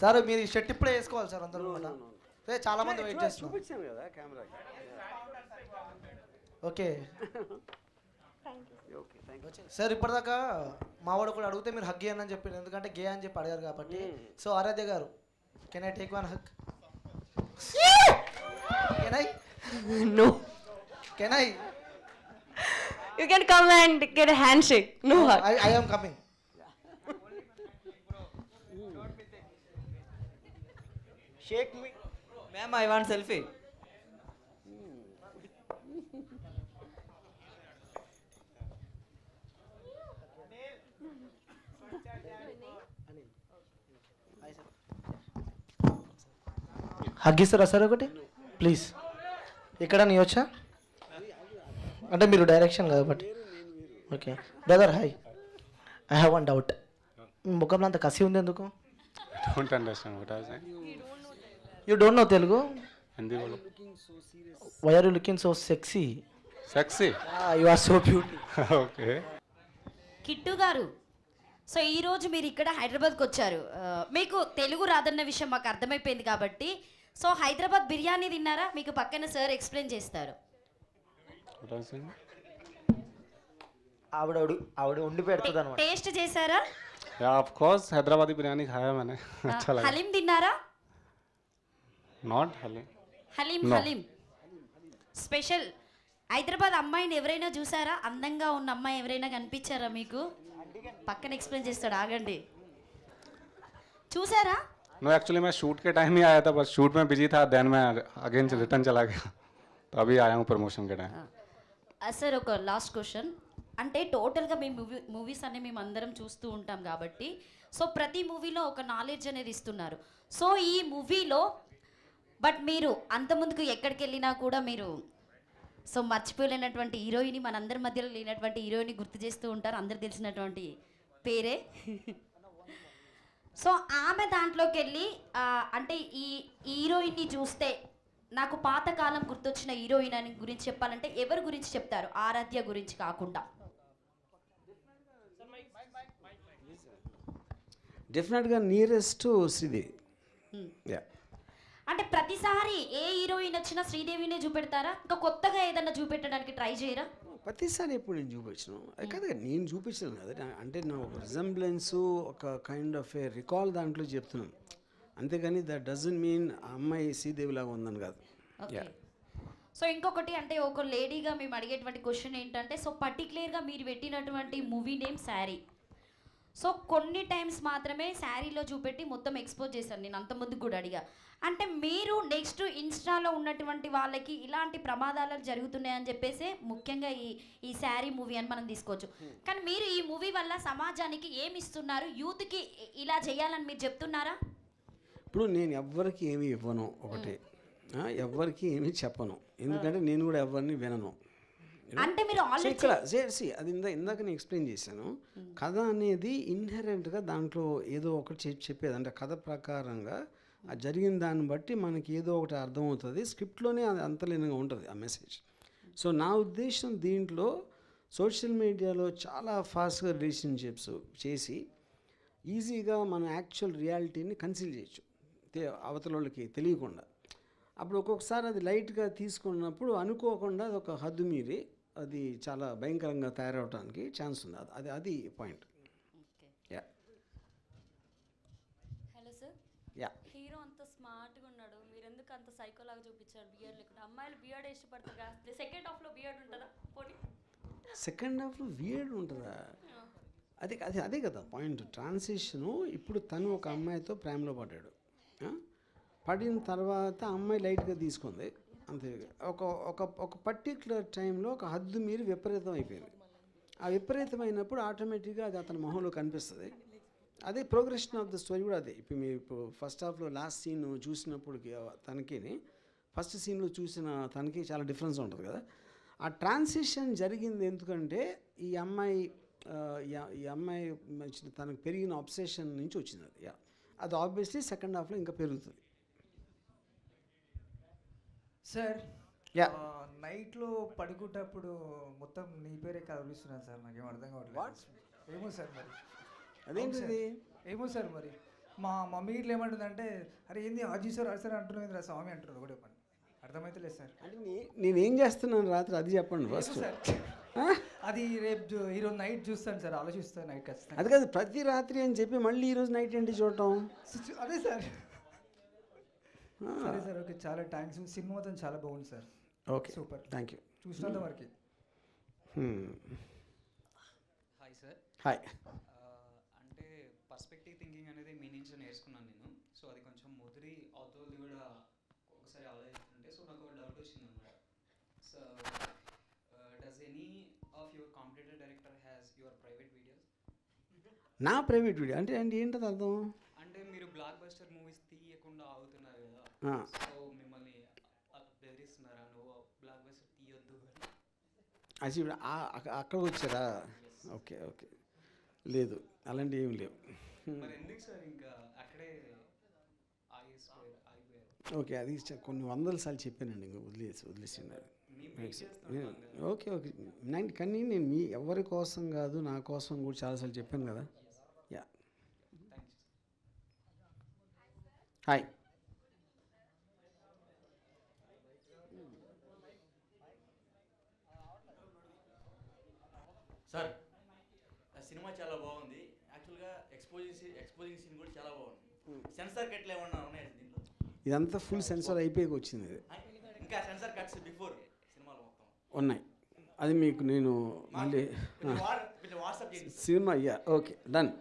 [SPEAKER 10] సార్ మీరు ఈ షర్ట్ ఇప్పుడే వేసుకోవాలి సార్ అందరూ. చాలా మంది వెయిట్ చేస్తున్నారు.
[SPEAKER 5] చూపించాను కదా కెమెరాకి.
[SPEAKER 10] ఓకే సార్, ఇప్పటిదాకా మావాడు కూడా అడిగితే మీరు హగ్ అని చెప్పారు, ఎందుకంటే గే అని చెప్పి అడిగారు కాబట్టి. సో ఆరాధ్య గారు, can I take one hug? Can I?
[SPEAKER 3] No.
[SPEAKER 11] Can I?
[SPEAKER 3] You can come and get a handshake. No hug.
[SPEAKER 11] I am coming. Shake me.
[SPEAKER 10] Ma'am, I want selfie.
[SPEAKER 11] Hug ఇస్తారా sir ఒకటి please? ఇక్కడ నీ వచ్చా అంటే మీరు direction కాబట్టి. Okay brother, hi. I have one doubt. ముఖంలో అంత కసి ఉంది ఎందుకు?
[SPEAKER 17] Don't understand what I was saying.
[SPEAKER 11] You don't know Telugu?
[SPEAKER 17] Hindi bolo.
[SPEAKER 11] Why are you looking so sexy?
[SPEAKER 17] Sexy?
[SPEAKER 11] You are so beauty.
[SPEAKER 17] Okay.
[SPEAKER 8] Kittu garu, so ఈ రోజు మీరు ఇక్కడ హైదరాబాద్కి వచ్చారు. మీకు తెలుగు రాదన్న విషయం మాకు అర్థమైపోయింది కాబట్టి, సో హైదరాబాద్ బిర్యానీ తిన్నారా? మీకు పక్కన సార్ ఎక్స్ప్లెయిన్ చేస్తారు.
[SPEAKER 17] What I was saying?
[SPEAKER 11] ఆవిడ ఉండి పెడుతుంది అనమాట.
[SPEAKER 8] టేస్ట్ చేశారా?
[SPEAKER 17] Yeah, of course. Hyderabadi biryani खाया मैंने. अच्छा लगा.
[SPEAKER 8] హలీం తిన్నారా?
[SPEAKER 17] Not halim.
[SPEAKER 8] Haleem
[SPEAKER 17] No.
[SPEAKER 8] Haleem special. Hyderabad అమ్మాయిని ఎవరైనా చూసారా? అందంగా ఉన్న అమ్మాయి ఎవరైనా కనిపించారా మీకు? పక్కన ఎక్స్ప్లెయిన్ చేస్తాడు, ఆగండి. చూసారా?
[SPEAKER 17] No, actually मैं शूट के टाइम ही आया था, बस शूट में बिजी था, देन मैं अगेन रिटर्न चला गया, तो अभी आया हूँ प्रमोशन के टाइम.
[SPEAKER 8] సార్ ఒక లాస్ట్ క్వశ్చన్. అంటే టోటల్గా మేము మూవీస్ అన్ని మేము అందరం చూస్తూ ఉంటాం కాబట్టి, సో ప్రతి మూవీలో ఒక నాలెడ్జ్ అనేది ఇస్తున్నారు. సో ఈ మూవీలో బట్ మీరు అంత ముందుకు ఎక్కడికి వెళ్ళినా కూడా మీరు సో మర్చిపోలేనటువంటి హీరోయిన్, మనందరి మధ్యలో లేనటువంటి హీరోయిన్ గుర్తు చేస్తూ ఉంటారు, అందరు తెలిసినటువంటి పేరే. సో ఆమె దాంట్లోకి వెళ్ళి అంటే ఈ హీరోయిన్ని చూస్తే నాకు పాతకాలం గుర్తొచ్చిన హీరోయిన్ అని గురించి చెప్పాలంటే ఎవరి గురించి చెప్తారు? ఆరాధ్య గురించి కాకుండా.
[SPEAKER 5] డెఫినెట్గా నియరెస్ట్ శ్రీదేవి. యా,
[SPEAKER 8] అంటే ప్రతిసారి ఏ హీరోయిన్ వచ్చినా శ్రీదేవినే చూపెడతారా? ఇంకా కొత్తగా ఏదన్నా చూపెట్టడానికి ట్రై చేయరా?
[SPEAKER 5] ప్రతిసారి ఎప్పుడు నేను చూపించను. అది కాదు, నేను చూపించను కదా, అంటే నా ఒక రిజంబ్లెన్స్, ఒక కైండ్ ఆఫ్ ఏ రికాల్ దాంట్లో చెప్తున్నాను, అంతేగాని దట్ డజంట్ మీన్ ఆ అమ్మాయి శ్రీదేవి లాగా ఉందని కాదు.
[SPEAKER 8] సో ఇంకొకటి, అంటే ఒక లేడీగా మేము అడిగేటువంటి క్వశ్చన్ ఏంటంటే, సో పర్టికులర్గా మీరు పెట్టినటువంటి మూవీ నేమ్ శారీ. సో కొన్ని టైమ్స్ మాత్రమే శారీలో చూపెట్టి మొత్తం ఎక్స్పోజ్ చేశాను, నేను అంత ముందుకు కూడా అడిగా. అంటే మీరు నెక్స్ట్ ఇన్స్టాలో ఉన్నటువంటి వాళ్ళకి ఇలాంటి ప్రమాదాలు జరుగుతున్నాయని చెప్పేసి ముఖ్యంగా ఈ శారీ మూవీ అని మనం తీసుకోవచ్చు. కానీ మీరు ఈ మూవీ వల్ల సమాజానికి ఏమి ఇస్తున్నారు? యూత్కి ఇలా చేయాలని మీరు చెప్తున్నారా?
[SPEAKER 5] ఇప్పుడు నేను ఎవ్వరికి ఏమి ఇవ్వను, ఒకటే ఎవ్వరికి ఏమి చెప్పను, ఎందుకంటే నేను కూడా ఎవరిని వినను.
[SPEAKER 8] అంటే మీరు
[SPEAKER 5] ఇక్కడ అది ఇందాక నేను ఎక్స్ప్లెయిన్ చేశాను, కథ అనేది ఇన్హెరెంట్గా దాంట్లో ఏదో ఒకటి చెప్పేది, అంటే కథ ప్రకారంగా ఆ జరిగిన దాన్ని బట్టి మనకి ఏదో ఒకటి అర్థమవుతుంది, స్క్రిప్ట్లోనే అది అంతలీనంగా ఉంటుంది ఆ మెసేజ్. సో నా ఉద్దేశం దీంట్లో సోషల్ మీడియాలో చాలా ఫాస్ట్గా రిలేషన్షిప్స్ చేసి ఈజీగా మన యాక్చువల్ రియాలిటీని కన్సిల్ చేయొచ్చు అవతల వాళ్ళకి తెలియకుండా. అప్పుడు ఒక్కొక్కసారి అది లైట్గా తీసుకున్నప్పుడు అనుకోకుండా అది ఒక హద్దు మీరి అది చాలా భయంకరంగా తయారవడానికి ఛాన్స్ ఉంది. అది point. Yeah,
[SPEAKER 7] hello sir.
[SPEAKER 5] Yeah,
[SPEAKER 7] hero అంత స్మార్ట్గా ఉన్నాడు, మీరు ఎందుకు అంత సైకోలాగా చూపించారు బియర్డ్ లేకుండా? అమ్మాయిలు బియర్డ్ ఇష్టపడతారు కదా, సెకండ్ హాఫ్లో బియర్డ్ ఉంటుందా? పోనీ
[SPEAKER 5] సెకండ్ హాఫ్లో వియర్డ్ ఉంటుందా? అదే కదా పాయింట్. ట్రాన్సిషను ఇప్పుడు తను ఒక అమ్మాయితో ప్రేమలో పడ్డాడు, పడిన తర్వాత అమ్మాయి లైట్గా తీసుకుంది అంతే. ఒక పర్టిక్యులర్ టైంలో ఒక హద్దు మీరు విపరీతం అయిపోయింది. ఆ విపరీతమైనప్పుడు ఆటోమేటిక్గా అది అతని మొహంలో కనిపిస్తుంది. అదే ప్రోగ్రెషన్ ఆఫ్ ద స్టోరీ కూడా అదే. ఇప్పుడు మీరు ఫస్ట్ హాఫ్లో లాస్ట్ సీన్ చూసినప్పుడు తనకి ఫస్ట్ సీన్లో చూసిన తనకి చాలా డిఫరెన్స్ ఉంటుంది కదా. ఆ ట్రాన్సిషన్ జరిగింది ఎందుకంటే ఈ అమ్మాయి తనకు పెరిగిన అబ్సెషన్ నుంచి వచ్చింది అది. అది ఆబ్వియస్లీ సెకండ్ హాఫ్లో ఇంకా పెరుగుతుంది.
[SPEAKER 4] సార్,
[SPEAKER 5] యా,
[SPEAKER 4] నైట్లో పడుకుంటప్పుడు మొత్తం నీ పేరే కనిపిస్తున్నాను సార్, నాకేం అర్థం కావట్లేదు. ఏమో సార్ మరి
[SPEAKER 5] అదేంటిది?
[SPEAKER 4] ఏమో సార్ మరి మా మమ్మీ ఇట్లా ఏమంటుందంటే, అరే ఏంది ఆజీ సార్ అసలు అంటున్నది స్వామి అంటున్నారు, ఒకటే పని అర్థమైతే లేదు సార్.
[SPEAKER 5] అంటే నేనేం చేస్తున్నాను రాత్రి అది చెప్పండి ఫస్ట్.
[SPEAKER 4] అది రేపు ఈరోజు నైట్ చూస్తాను సార్, ఆలోచిస్తాను నైట్ ఖచ్చితంగా.
[SPEAKER 5] అది కాదు ప్రతి రాత్రి అని చెప్పి మళ్ళీ ఈరోజు నైట్ ఏంటి చూడటం?
[SPEAKER 4] అదే సార్. సరే సార్, ఓకే, చాలా థ్యాంక్స్. సినిమా మొత్తం చాలా బాగుంది sir.
[SPEAKER 5] Okay
[SPEAKER 4] super,
[SPEAKER 5] thank you.
[SPEAKER 4] చూసినంత వరకు.
[SPEAKER 1] Hi sir.
[SPEAKER 5] హాయ్.
[SPEAKER 1] అంటే పర్స్పెక్టివ్ థింకింగ్ అనేది మీ నుంచి నేర్చుకున్నాను నేను. సో అది కొంచెం ముదిరి అవుతుంది కూడా ఒకసారి ఆలోచిస్తుంటే సో నాకు ఒక డౌట్ వచ్చింది అనమాట. So does any of your competitive director has your private videos?
[SPEAKER 5] నా ప్రైవేట్ వీడియో అంటే ఏంటది అర్థం?
[SPEAKER 1] అంటే మీరు బ్లాక్ బస్టర్ మూవీస్ తీయకుండా ఆగుతున్నారు కదా, సో మిమ్మల్ని బెదిరిస్తున్నారా నువ్వు బ్లాక్ బస్టర్ తీయొద్దు అని?
[SPEAKER 5] అది అక్కడ వచ్చారా? ఓకే ఓకే, లేదు అలాంటివి ఏమి లేవు.
[SPEAKER 1] మరి ఎందుకు సార్ ఇంకా అక్కడే ఆగిపోయారు?
[SPEAKER 5] ఓకే, అది కొన్ని వందల సార్లు చెప్పానండి, ఇంకా వదిలేసినారు. ఓకే ఓకే, కానీ నేను మీ ఎవరి కోసం కాదు, నా కోసం కూడా చాలాసార్లు చెప్పాను కదా. Yeah, hi.
[SPEAKER 18] సార్ సినిమా చాలా బాగుంది. యాక్చువల్గా ఎక్స్పోజింగ్ సీన్ కూడా చాలా బాగుంది. సెన్సార్ కట్లు ఏమన్నా ఉన్నాయా దీంట్లో?
[SPEAKER 5] ఇదంతా ఫుల్ సెన్సార్ అయిపోయి వచ్చింది. ఇది
[SPEAKER 18] ఇంకా సెన్సార్ కట్స్ బిఫోర్ సినిమాలో మొత్తం
[SPEAKER 5] ఉన్నాయి. అది మీకు నేను మళ్ళీ cinema. Yeah, okay, done.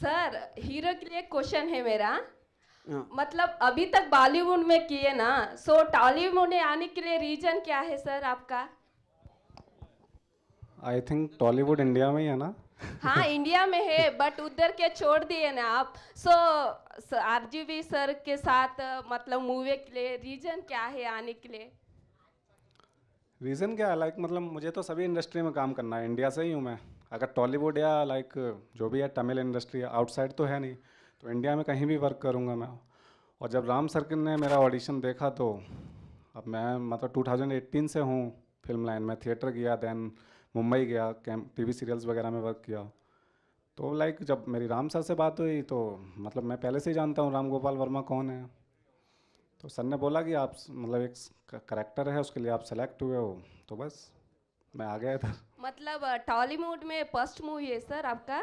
[SPEAKER 22] Sir hero के लिए क्वेश्चन है मेरा. मतलब अभी तक बॉलीवुड में किए ना, सो टॉलीवुड में आने के लिए रीजन क्या है सर आपका?
[SPEAKER 14] आई थिंक टॉलीवुड इंडिया में ही है ना.
[SPEAKER 22] हाँ इंडिया में है, बट उधर के छोड़ दिए ना आप. सो आरजीवी सर के साथ मतलब मूवी के लिए रीजन क्या है आने के लिए?
[SPEAKER 14] रीज़न क्या है, लाइक मतलब मुझे तो सभी इंडस्ट्री में काम करना है. इंडिया से ही हूँ मैं. अगर टॉलीवुड या लाइक जो भी है तमिल इंडस्ट्री आउटसाइड तो है नहीं, तो इंडिया में कहीं भी वर्क करूँगा मैं. और जब राम सर्किल ने मेरा ऑडिशन देखा तो अब मैं मतलब 2018 से हूँ फिल्म लाइन में. थिएटर गया, दैन मुंबई गया, टीवी सीरियल्स वगैरह में वर्क किया. तो लाइक जब मेरी राम सर से बात हुई तो मतलब मैं पहले से ही जानता हूँ राम गोपाल वर्मा कौन है. तो सर ने बोला कि आप मतलब एक करैक्टर है उसके लिए आप सेलेक्ट हुए हो, तो बस मैं आ गया इधर.
[SPEAKER 22] मतलब टॉलीवुड में फर्स्ट मूवी है सर आपका?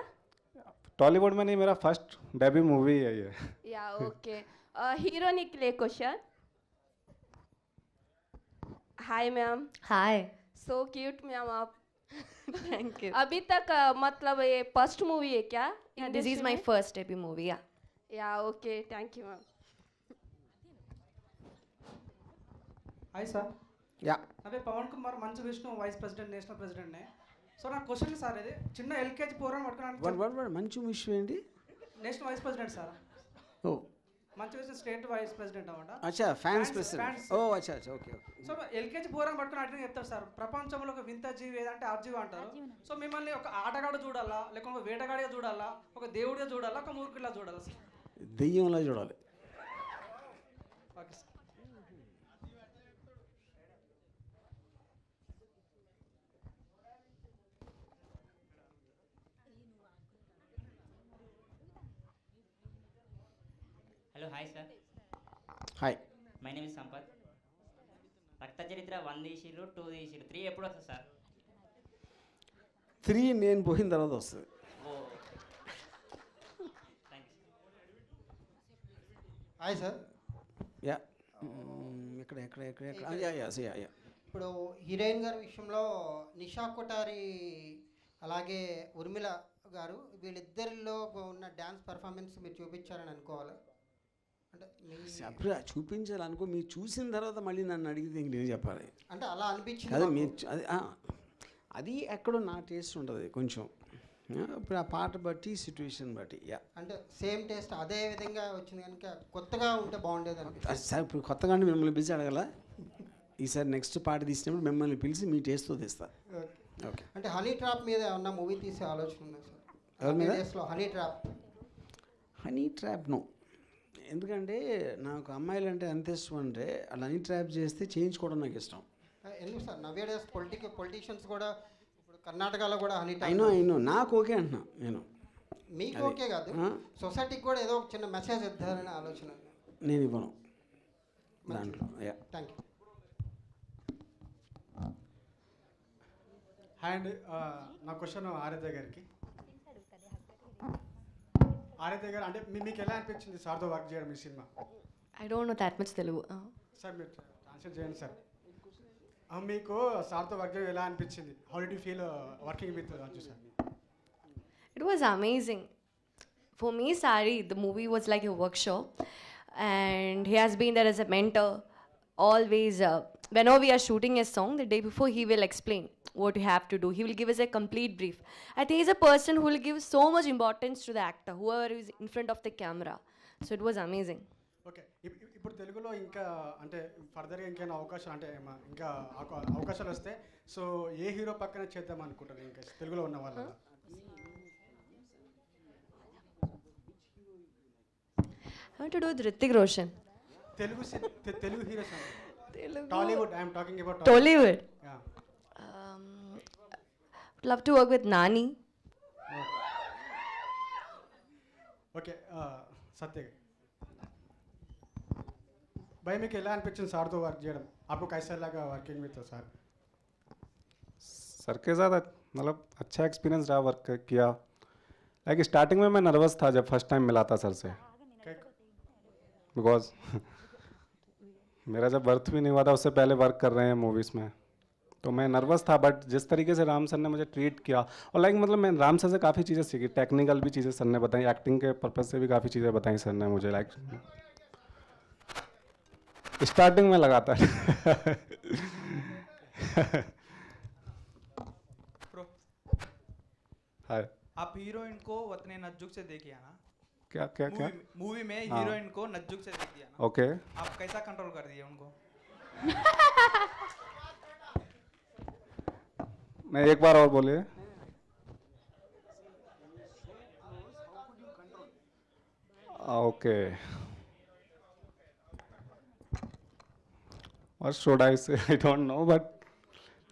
[SPEAKER 14] टॉलीवुड में नहीं, मेरा फर्स्ट डेब्यू मूवी है ये.
[SPEAKER 22] या ओके. हीरोइन के लिए question. Hi ma'am.
[SPEAKER 3] Hi.
[SPEAKER 22] So cute ma'am आप.
[SPEAKER 3] Thank you.
[SPEAKER 22] अभी तक मतलब ये फर्स्ट मूवी है क्या?
[SPEAKER 3] This is my first debut movie.
[SPEAKER 22] Yeah okay, thank you ma'am.
[SPEAKER 23] Hi sir.
[SPEAKER 5] Yeah,
[SPEAKER 23] అదే Pawan Kumar Manchu Vishnu vice president national ప్రెసిడెంట్నే. సో నా క్వశ్చన్ సార్ ఇది చిన్న ఎల్కేజీ ప్రోగ్రామ్ పట్టుకున్నాను.
[SPEAKER 5] మంచి విషయం ఏంటి?
[SPEAKER 23] National vice president sir.
[SPEAKER 5] Oh,
[SPEAKER 23] Manchu Vishnu state vice president అన్నమాట.
[SPEAKER 5] అచ్చా, ఫ్యాన్స్ ప్రెసిడెంట్. ఓ అచ్చా అచ్చా, okay okay.
[SPEAKER 23] So LKG program పట్టుకుని అడిగిన చెప్తారు సార్, ప్రపంచంలో ఒక వింత జీవి ఏదంటే ఆర్జీవి అంటారు. సో మిమ్మల్ని ఒక ఆటగాడు చూడాలా, లేకపోతే ఒక వేటగాడిగా చూడాలా, ఒక దేవుడిగా చూడాలా, ఒక మూర్ఖులా చూడాలా సార్?
[SPEAKER 5] దెయ్యంలా చూడాలి.
[SPEAKER 23] Okay sir.
[SPEAKER 24] Hello, hi sir.
[SPEAKER 5] Hi.
[SPEAKER 24] My name is Sampath. రక్త చరిత్ర 1 తీసిర్రు, 2 తీసిర్రు, 3 ఎప్పుడు వస్తుంది సార్?
[SPEAKER 5] 3 నేను పోయిన తర్వాత వస్తుంది.
[SPEAKER 11] Hi sir.
[SPEAKER 5] యా, ఇక్కడ ఎక్కడ ఎక్కడ ఎక్కడ యా యా యా యా.
[SPEAKER 11] ఇప్పుడు హీరోయిన్ గారి విషయంలో నిషా కొటారి అలాగే ఉర్మిళ గారు వీళ్ళిద్దరిలో ఉన్న డ్యాన్స్ పర్ఫార్మెన్స్ మీరు చూపించారని అనుకోవాలి. అంటే
[SPEAKER 5] అప్పుడు చూపించాలనుకో, మీరు చూసిన తర్వాత మళ్ళీ నన్ను అడిగితే ఇంక నేను చెప్పాలి.
[SPEAKER 11] అంటే అలా అనిపించింది.
[SPEAKER 5] అదే మీరు అది ఎక్కడో నా టేస్ట్ ఉంటుంది కొంచెం. ఇప్పుడు ఆ పాట బట్టి సిచ్యువేషన్ బట్టి. యా,
[SPEAKER 11] అంటే సేమ్ టేస్ట్ అదే విధంగా వచ్చింది కనుక కొత్తగా ఉంటే బాగుండేది అనిపిస్తుంది.
[SPEAKER 5] సార్ ఇప్పుడు కొత్తగా అంటే మిమ్మల్ని పిలిచి అడగల. ఈసారి నెక్స్ట్ పాట తీసినప్పుడు మిమ్మల్ని పిలిచి మీ టేస్ట్తో తీస్తా. ఓకే.
[SPEAKER 11] అంటే హనీ ట్రాప్ మీద ఏమన్నా మూవీ తీసే ఆలోచన ఉందా సార్?
[SPEAKER 5] ఎవరి మీద?
[SPEAKER 11] Honey trap.
[SPEAKER 5] Honey trap no. ఎందుకంటే నాకు అమ్మాయిలు అంటే ఎంత ఇష్టం అంటే అలా హనీ ట్రాప్ చేస్తే చేయించుకోవడం నాకు ఇష్టం.
[SPEAKER 11] ఎందుకు సార్ నవ్వే డేస్ పొలిటీషియన్స్ కూడా ఇప్పుడు కర్ణాటకలో కూడా హనీ ట్రాప్.
[SPEAKER 5] అయినో నాకు ఓకే అంటున్నా నేను.
[SPEAKER 11] మీకు ఓకే కాదు, సొసైటీకి కూడా ఏదో ఒక చిన్న మెసేజ్ ఇద్దారనే ఆలోచన.
[SPEAKER 5] నేను ఇవ్వను దాంట్లో. Yeah,
[SPEAKER 11] thank you.
[SPEAKER 14] హాయ్ అండి, నా క్వశ్చన్ ఆరాధ్య గారికి. ఆరాధ్య గారు అంటే మీకు ఎలా అనిపించింది సార్తో వర్క్ చేయడం ఈ సినిమా?
[SPEAKER 3] I don't know that much Telugu.
[SPEAKER 14] Sir మీరు ట్రాన్స్లేట్ చేయండి సార్. మీకు సార్తో వర్క్ చేయడం ఎలా అనిపించింది? How did you feel working with Arju sir?
[SPEAKER 3] It was amazing. For me, Sari, the movie was like a workshop, and he has been there as a mentor. Always, whenever we are shooting a song, the day before he will explain what you have to do. He will give us a complete brief. I think he's a person who will give so much importance to the actor, whoever is in front of the camera. So it was amazing.
[SPEAKER 14] Okay, ఇప్పుడు తెలుగులో ఇంకా అంటే ఫర్దర్గా ఇంకేమైనా అవకాశం అంటే ఇంకా అవకాశాలు వస్తే సో ఏ హీరో పక్కన చేద్దాం అనుకుంటారు ఇంకా తెలుగులో ఉన్న వాళ్ళ?
[SPEAKER 3] I want to do with Hrithik Roshan.
[SPEAKER 14] Telugu heroes Tollywood, I'm talking about
[SPEAKER 3] Tollywood. Would love to work with Nani.
[SPEAKER 14] Okay, Satya bhai మీకు ఎలా అనిపించింది సార్తో వర్క్ చేయడం? आपको कैसा लगा वर्किंग विद सर?
[SPEAKER 2] सर के साथ मतलब अच्छा एक्सपीरियंस रहा वर्क किया. लाइक स्टार्टिंग में मैं नर्वस था जब फर्स्ट टाइम मिला था सर से, बिकॉज मेरा जब बर्थ भी नहीं हुआ था उससे पहले वर्क कर रहे हैं मूवीज़ में, तो मैं नर्वस था. बट जिस तरीके से राम सर ने मुझे ट्रीट किया और लाइक मतलब मैं राम सर से काफ़ी चीज़ें सीखी, टेक्निकल भी चीज़ें सर ने बताई, एक्टिंग के पर्पज़ से भी काफ़ी चीज़ें बताई सर ने मुझे. लाइक स्टार्टिंग में लगाता है. हाय,
[SPEAKER 6] आप हीरोइन को उतने नज़दीक से देखिए ना?
[SPEAKER 2] क्या क्या क्या?
[SPEAKER 6] मूवी में
[SPEAKER 2] हाँ.
[SPEAKER 6] हीरोइन को नज़दीक से देख दिया ना?
[SPEAKER 2] ओके.
[SPEAKER 6] आप कैसा कंट्रोल कर दिए उनको?
[SPEAKER 2] नहीं, एक बार और बोलिए. Okay. What should I say? I don't know, but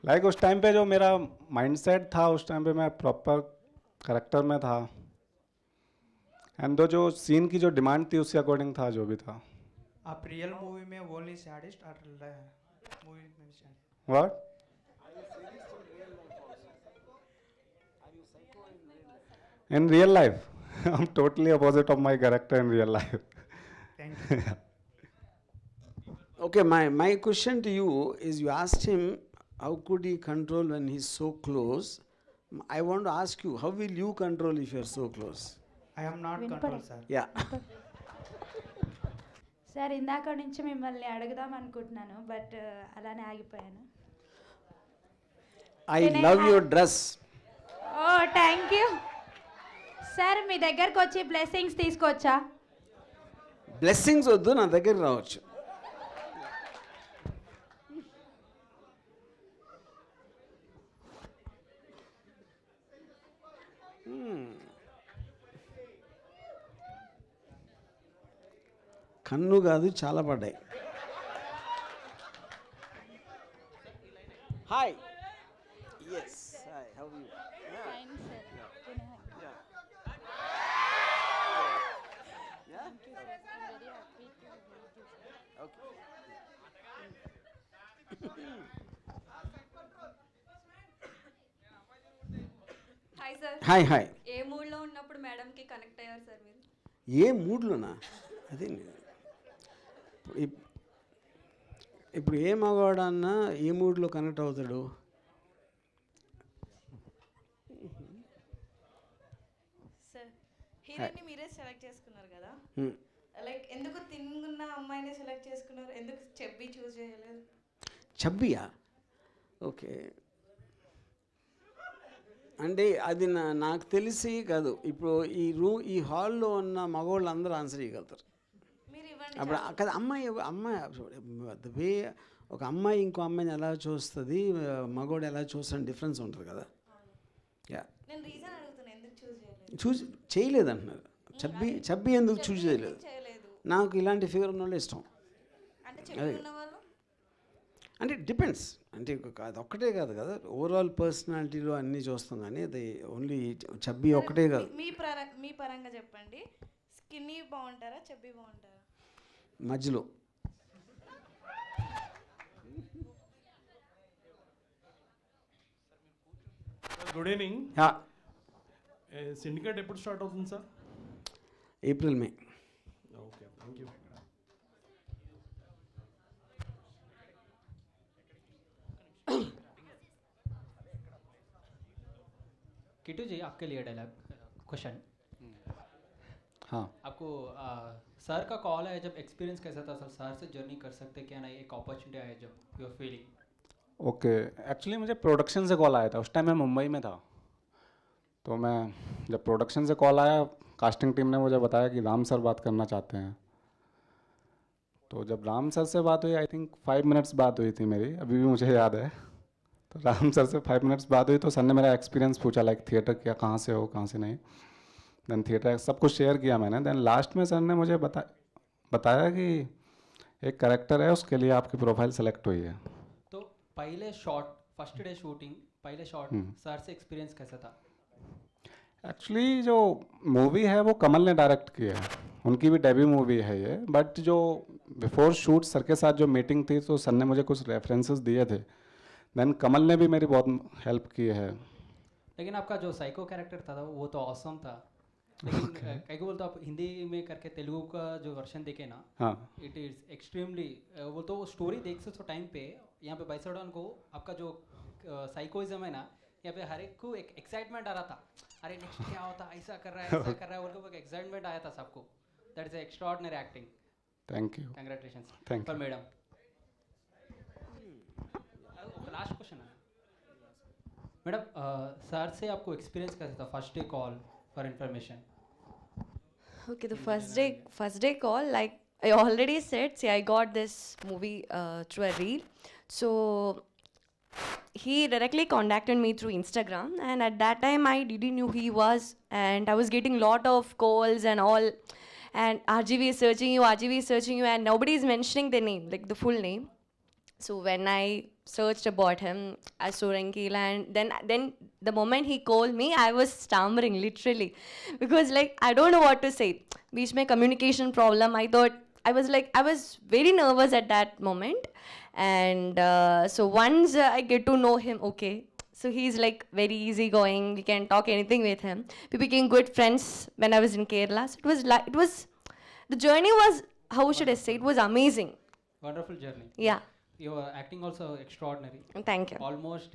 [SPEAKER 2] like उस टाइम पे जो मेरा माइंडसेट था उस टाइम पे मैं प्रॉपर करेक्टर में था, एंड जो सीन की जो डिमांड थी उसके अकॉर्डिंग था जो भी था.
[SPEAKER 6] आप रियल मूवी में ओनली सैडिस्ट और मूवी में sadist?
[SPEAKER 2] What? In real life, I'm totally opposite of my character in real life.
[SPEAKER 6] Thank you.
[SPEAKER 5] Okay, my question to you is, you asked him how could he control when he's so close. I want to ask you, how will you control if you're so close?
[SPEAKER 6] I am not control, sir.
[SPEAKER 5] Yeah.
[SPEAKER 12] Sir ఇందాక నుంచి మిమ్మల్ని అడుగుదాం అనుకుంటున్నాను but అలానే ఆగిపోయాను.
[SPEAKER 5] I love your dress.
[SPEAKER 12] Oh thank you sir. మీ దగ్గరకు వచ్చి బ్లెస్సింగ్స్ తీసుకోవచ్చా?
[SPEAKER 5] బ్లెస్సింగ్స్ వద్దు, నా దగ్గర రావచ్చు. కన్ను కాదు, చాలా పడ్డాయి. Hi. Yes, hi, how are you?
[SPEAKER 12] Fine sir.
[SPEAKER 19] Hi sir.
[SPEAKER 5] Hi hi.
[SPEAKER 19] ఏ మూడ్లో ఉన్నప్పుడు మేడంకి కనెక్ట్ అయ్యారు సార్ మీరు?
[SPEAKER 5] ఏ మూడ్లోనా? అదే ఇప్పుడు ఏ మగవాడన్నా ఏ మూడ్లో కనెక్ట్ అవుతాడు?
[SPEAKER 19] సార్, హీరోయిన్ని మీరే సెలెక్ట్ చేసుకున్నారు కదా, లైక్ ఎందుకు తిన్నున్న అమ్మాయిని సెలెక్ట్ చేసుకున్నారు? ఎందుకు చెబ్బి చూస్ చేయలేదు?
[SPEAKER 5] చబ్బియా? ఓకే, అంటే అది నాకు తెలిసి కాదు. ఇప్పుడు ఈ హాల్లో ఉన్న మగవాళ్ళు అందరూ ఆన్సర్ చేయగలుగుతారు. అప్పుడు కదా అమ్మాయి వే ఒక అమ్మాయి ఇంకో అమ్మాయిని ఎలా చూస్తుంది, మగవాడు ఎలా చూస్తాను డిఫరెన్స్ ఉంటుంది కదా. యా,
[SPEAKER 19] నేను రీజన్ అడుగుతున్నా, ఎందుకు చూస్ చేయలేదు?
[SPEAKER 5] చూస్ చేయలేదు అంటున్నారు. చబ్బి ఎందుకు చూస్ చేయలేదు? నాకు ఇలాంటి ఫిగర్ ఉన్న వాళ్ళు ఇష్టం. అదే అంటే డిపెండ్స్, అంటే అది ఒక్కటే కాదు కదా, ఓవరాల్ పర్సనాలిటీలో అన్నీ చూస్తాం, కానీ అది ఓన్లీ చబ్బి ఒక్కటే కాదు.
[SPEAKER 19] మీ పరంగా చెప్పండి, స్కిన్నీ బాగుంటారా చబ్బి బాగుంటారా?
[SPEAKER 5] మధ్యలో.
[SPEAKER 13] Good evening. సిండికేట్ ఎప్పుడు స్టార్ట్ అవుతుంది sir?
[SPEAKER 5] April May.
[SPEAKER 13] Okay, thank you.
[SPEAKER 9] Kittu ji आपके लिए डायलॉग क्वेश्चन।
[SPEAKER 2] हाँ
[SPEAKER 9] आपको सर का कॉल है जब एक्सपीरियंस कैसा था सर? सर से जर्नी कर सकते क्या नहीं, एक अपॉर्चुनिटी आया जब you are feeling?
[SPEAKER 2] Okay actually मुझे प्रोडक्शन से कॉल आया था, उस टाइम मैं मुंबई में था। तो मैं जब प्रोडक्शन से कॉल आया, कास्टिंग टीम ने मुझे बताया कि राम सर बात करना चाहते हैं। तो जब राम सर से बात हुई, आई थिंक 5 मिनट्स बात हुई थी मेरी, अभी भी मुझे याद है। तो राम सर से 5 मिनट्स बात हुई तो सर ने मेरा एक्सपीरियंस पूछा, लाइक थिएटर क्या, कहाँ से हो कहाँ से नहीं। देन थिएटर सब कुछ शेयर किया मैंने। देन लास्ट में सर ने मुझे बताया कि एक कैरेक्टर है, उसके लिए आपकी प्रोफाइल सेलेक्ट हुई है।
[SPEAKER 9] तो पहले शॉट, फर्स्ट डे शूटिंग, पहले शॉट सर से एक्सपीरियंस कैसा था?
[SPEAKER 2] एक्चुअली जो मूवी है वो कमल ने डायरेक्ट की है, उनकी भी डेब्यू मूवी है ये। बट जो बिफोर शूट सर के साथ जो मीटिंग थी तो सर ने मुझे कुछ रेफरेंसेस दिए थे। देन कमल ने भी मेरी बहुत हेल्प की है।
[SPEAKER 9] लेकिन आपका जो साइको कैरेक्टर था वो तो ऑसम था। लेकिन कई को बोलते आप हिंदी में करके तेलुगु का जो वर्जन देखे ना,
[SPEAKER 2] हाँ
[SPEAKER 9] इट इज़ एक्सट्रीमली वो तो स्टोरी देख सकते हो टाइम पे। यहाँ पे बैसोडन को आपका जो साइकोइज्म है ना, यहाँ पे हर एक को एक एक्साइटमेंट आ रहा था, अरे नेक्स्ट क्या होता, ऐसा कर रहा है ऐसा कर रहा है, उनको एक एक्साइटमेंट आया था सबको। That is extraordinary acting.
[SPEAKER 2] Thank you,
[SPEAKER 9] congratulations
[SPEAKER 2] thank
[SPEAKER 9] for
[SPEAKER 2] you
[SPEAKER 9] madam. Last question है मैडम, सर से आपको एक्सपीरियंस कैसा था? First day call for information.
[SPEAKER 3] Okay, the first day call, like I already said, see, I got this movie through a reel. So he directly contacted me through Instagram, and at that time I didn't know who he was, and I was getting lot of calls and all, and RGV is searching you, and nobody is mentioning the name, like the full name. So when I searched about him, I saw Rankila, and then the moment he called me, I was stammering literally, because like I don't know what to say. Beach mein communication problem. I was very nervous at that moment, and so once I get to know him, okay, so he's like very easygoing. We can talk anything with him. We became good friends when I was in Kerala. So the journey was, how should I say, it was amazing.
[SPEAKER 9] Wonderful journey.
[SPEAKER 3] Yeah.
[SPEAKER 9] Your acting also extraordinary.
[SPEAKER 3] Thank you.
[SPEAKER 9] Almost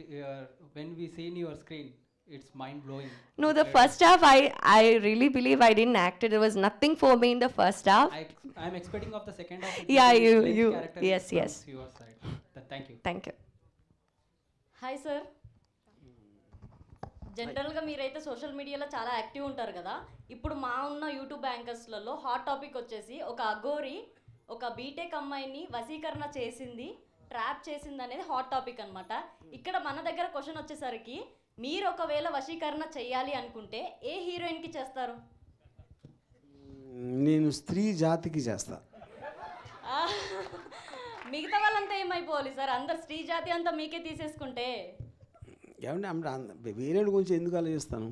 [SPEAKER 9] when we see in your screen, it's mind blowing.
[SPEAKER 3] No, the first half, I really believe I didn't act it. There was nothing for me in the first half.
[SPEAKER 9] I'm expecting of the second half.
[SPEAKER 3] Yeah, you, yes.
[SPEAKER 9] Your side. Thank you.
[SPEAKER 3] Thank you.
[SPEAKER 7] Hi sir, జనరల్గా మీరైతే social మీడియాలో చాలా active ఉంటారు కదా. ఇప్పుడు మా ఉన్న YouTube యాంకర్స్లలో hot topic వచ్చేసి ఒక అఘోరి ఒక బీటెక్ అమ్మాయిని వశీకరణ చేసింది, ట్రాప్ చేసింది అనేది హాట్ టాపిక్ అనమాట. ఇక్కడ మన దగ్గర క్వశ్చన్ వచ్చేసరికి, మీరు ఒకవేళ వశీకరణ చేయాలి అనుకుంటే ఏ హీరోయిన్కి చేస్తారు?
[SPEAKER 5] నేను స్త్రీ జాతికి చేస్తా.
[SPEAKER 7] మిగతా వాళ్ళంతా ఏమైపోవాలి సార్? అందరు స్త్రీ జాతి అంతా మీకే తీసేసుకుంటే
[SPEAKER 5] ఏమంటే వేరే గురించి ఎందుకు ఆలోచిస్తాను?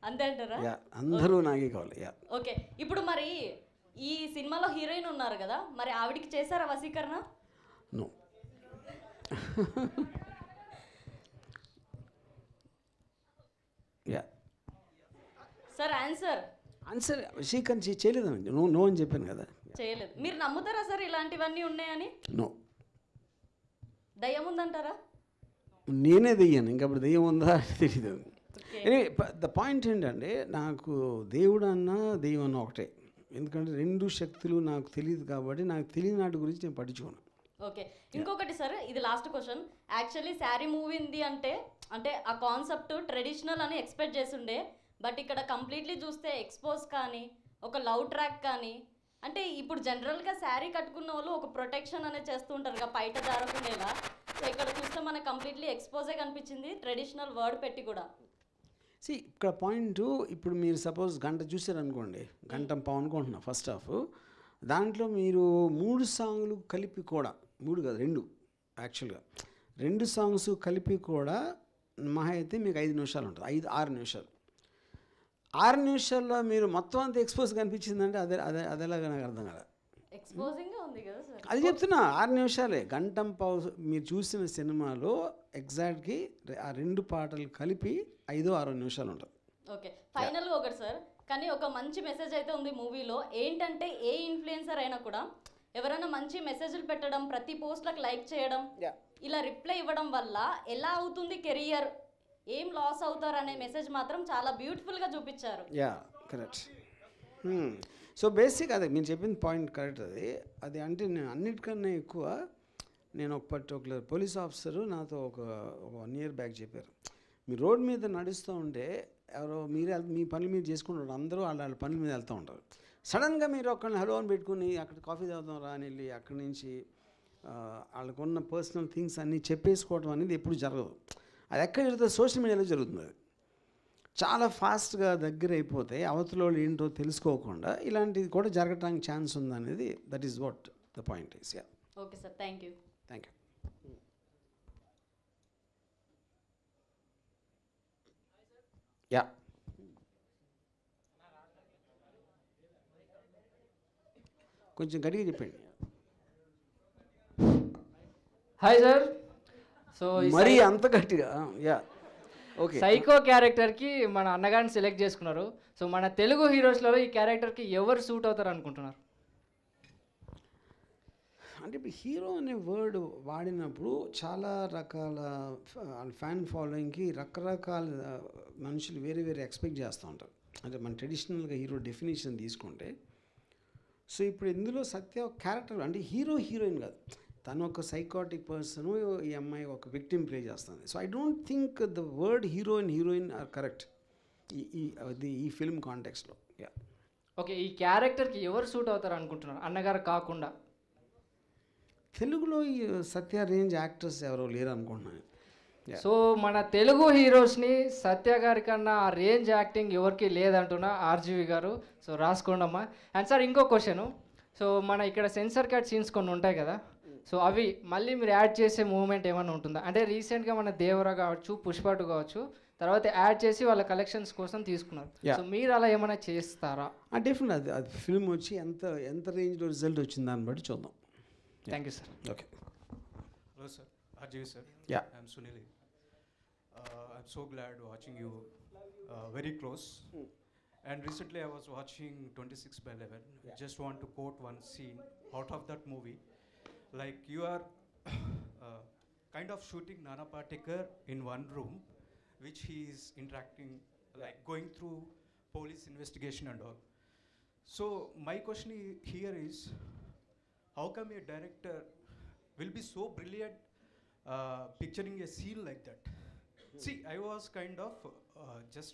[SPEAKER 7] అంతే అంటారా?
[SPEAKER 5] అందరూ నాకే కావాలి.
[SPEAKER 7] ఓకే, ఇప్పుడు మరి ఈ సినిమాలో హీరోయిన్ ఉన్నారు కదా, మరి ఆవిడికి చేశారా వశీకరణ?
[SPEAKER 5] నో.
[SPEAKER 7] సార్ ఆన్సర్
[SPEAKER 5] వశీకరణ చేయలేదండి. నో అని చెప్పాను కదా.
[SPEAKER 7] చేయలేదు. మీరు నమ్ముతారా సార్ ఇలాంటివన్నీ ఉన్నాయని?
[SPEAKER 5] నో.
[SPEAKER 7] దయ్యం ఉందంటారా?
[SPEAKER 5] నేనే దెయ్యాను, ఇంకప్పుడు దెయ్యం ఉందా తెలియదు. ద పాయింట్ ఏంటంటే, నాకు దేవుడు అన్నా దెయ్యం అన్న ఒకటే. ఎందుకంటే రెండు శక్తులు నాకు తెలియదు కాబట్టి నాకు తెలియని నాటి గురించి నేను పట్టించుకోను.
[SPEAKER 7] ఓకే, ఇంకొకటి సార్, ఇది last question. Actually sari movie ఉంది అంటే ఆ కాన్సెప్ట్ ట్రెడిషనల్ అని ఎక్స్పెక్ట్ చేస్తుండే, బట్ ఇక్కడ కంప్లీట్లీ చూస్తే ఎక్స్పోజ్ కానీ ఒక లవ్ ట్రాక్ కానీ, అంటే ఇప్పుడు జనరల్గా శారీ కట్టుకున్న వాళ్ళు ఒక ప్రొటెక్షన్ అనేది చేస్తూ ఉంటారు కదా, బయట జారకుండేలా. సో ఇక్కడ చూస్తే మనకు కంప్లీట్లీ ఎక్స్పోజే కనిపించింది, ట్రెడిషనల్ వర్డ్ పెట్టి కూడా.
[SPEAKER 5] ఇక్కడ పాయింట్, ఇప్పుడు మీరు సపోజ్ గంట చూసారనుకోండి, గంట పావు అనుకుంటున్నా ఫస్ట్ హాఫ్, దాంట్లో మీరు 3 సాంగ్లు కలిపి కూడా, 3 కాదు 2 యాక్చువల్గా 2 సాంగ్స్ కలిపి కూడా మహా అయితే మీకు 5 నిమిషాలు ఉంటుంది, 5-6 నిమిషాలు. 6 నిమిషాల్లో మీరు మొత్తం అంతా ఎక్స్పోజ్ కనిపించిందంటే అదేలాగా నాకు అర్థం కదా.
[SPEAKER 7] ఎక్స్పోజింగ్ ఉంది కదా సార్,
[SPEAKER 5] అది చెప్తున్నా. 6 నిమిషాలే, గంటం పావు మీరు చూసిన సినిమాలో ఎగ్జాక్ట్గా ఆ 2 పాటలు కలిపి 5-6 నిమిషాలు ఉంటుంది.
[SPEAKER 7] ఓకే, ఫైనల్గా ఒకటి సార్, కానీ ఒక మంచి మెసేజ్ అయితే ఉంది మూవీలో. ఏంటంటే ఏ ఇన్ఫ్లుయెన్సర్ అయినా కూడా ఎవరైనా మంచి మెసేజ్లు పెట్టడం, ప్రతి పోస్ట్లకు లైక్ చేయడం, ఇలా రిప్లై ఇవ్వడం వల్ల ఎలా అవుతుంది కెరియర్, ఏం లాస్ అవుతారు అనే మెసేజ్ మాత్రం చాలా బ్యూటిఫుల్గా చూపించారు.
[SPEAKER 5] Yeah correct. సో బేసిక్ అదే మీరు చెప్పిన పాయింట్ కరెక్ట్. అది అంటే నేను అన్నిటికన్నా ఎక్కువ నేను ఒక పర్టికులర్ పోలీస్ ఆఫీసరు నాతో ఒక 1 year బ్యాక్ చెప్పారు, మీ రోడ్ మీద నడుస్తూ ఉంటే ఎవరో మీరే మీ పనులు మీరు చేసుకుంటారు, అందరూ వాళ్ళ పనుల మీద వెళ్తూ ఉంటారు. సడన్గా మీరు ఒక్కరిని హలో అని పెట్టుకుని అక్కడ కాఫీ తాగుదాం రా అని వెళ్ళి అక్కడి నుంచి వాళ్ళకున్న పర్సనల్ థింగ్స్ అన్నీ చెప్పేసుకోవడం అనేది ఎప్పుడు జరగదు. అది ఎక్కడ జరుగుతుంది? సోషల్ మీడియాలో జరుగుతుంది. అది చాలా ఫాస్ట్గా దగ్గర అయిపోతే అవతల వాళ్ళు ఏంటో తెలుసుకోకుండా ఇలాంటిది కూడా జరగడానికి ఛాన్స్ ఉందనేది that is what the point is. Yeah
[SPEAKER 7] okay sir, thank you.
[SPEAKER 5] Thank you. Yeah కొంచెం గట్టిగా చెప్పండి.
[SPEAKER 15] Hi sir. సో
[SPEAKER 5] మరీ అంత గట్టిగా? Yeah okay.
[SPEAKER 15] సైకో క్యారెక్టర్కి మన అన్నగారిని సెలెక్ట్ చేసుకున్నారు. సో మన తెలుగు హీరోస్లలో ఈ క్యారెక్టర్కి ఎవరు సూట్ అవుతారు అనుకుంటున్నారు?
[SPEAKER 5] అంటే ఇప్పుడు హీరో అనే వర్డ్ వాడినప్పుడు చాలా రకాల ఫ్యాన్ ఫాలోయింగ్కి రకరకాల మనుషులు వేరే వేరే ఎక్స్పెక్ట్ చేస్తూ ఉంటారు. అంటే మన ట్రెడిషనల్గా హీరో డెఫినేషన్ తీసుకుంటే, సో ఇప్పుడు ఇందులో సత్య ఒక క్యారెక్టర్ అంటే హీరో హీరోయిన్ కాదు, తను ఒక సైకాటిక్ పర్సన్, ఈ అమ్మాయి ఒక విక్టిమ్ ప్లే చేస్తుంది. So I don't think the word hero and heroine or correct ఈ ఫిల్మ్ కాంటెక్స్లో. యా
[SPEAKER 15] ఓకే, ఈ క్యారెక్టర్కి ఎవరు సూట్ అవుతారు అనుకుంటున్నారు అన్నగారు కాకుండా?
[SPEAKER 5] తెలుగులో ఈ సత్య రేంజ్ యాక్టర్స్ ఎవరో లేరు అనుకుంటున్నాను.
[SPEAKER 15] సో మన తెలుగు హీరోస్ని సత్య గారి కన్నా ఆ రేంజ్ యాక్టింగ్ ఎవరికి లేదంటున్నా ఆర్జీవి గారు. సో రాసుకోండమ్మా. అండ్ సార్ ఇంకో క్వశ్చను, సో మన ఇక్కడ సెన్సర్ కట్ సీన్స్ కొన్ని ఉంటాయి కదా, సో అవి మళ్ళీ మీరు యాడ్ చేసే మూవ్మెంట్ ఏమైనా ఉంటుందా? అంటే రీసెంట్గా మన దేవరా కావచ్చు, పుష్ప2 కావచ్చు, తర్వాత యాడ్ చేసి వాళ్ళ కలెక్షన్స్ కోసం తీసుకున్నారు. సో మీరు అలా ఏమైనా చేస్తారా?
[SPEAKER 5] డెఫినెట్ అది ఫిల్మ్ వచ్చి ఎంత రేంజ్లో రిజల్ట్ వచ్చింది దాన్ని బట్టి చూద్దాం.
[SPEAKER 15] Thank you sir.
[SPEAKER 5] Okay.
[SPEAKER 16] Hello sir, RJ sir.
[SPEAKER 5] Yeah.
[SPEAKER 16] I'm Sunil. I'm so glad watching you very close. And recently I was watching 26/11. I just want to quote one scene out of that movie. Like you are kind of shooting Nana Patekar in one room, which he is interacting, like going through police investigation and all. So my question here is, how come a director will be so brilliant picturing a scene like that? See, I was kind of just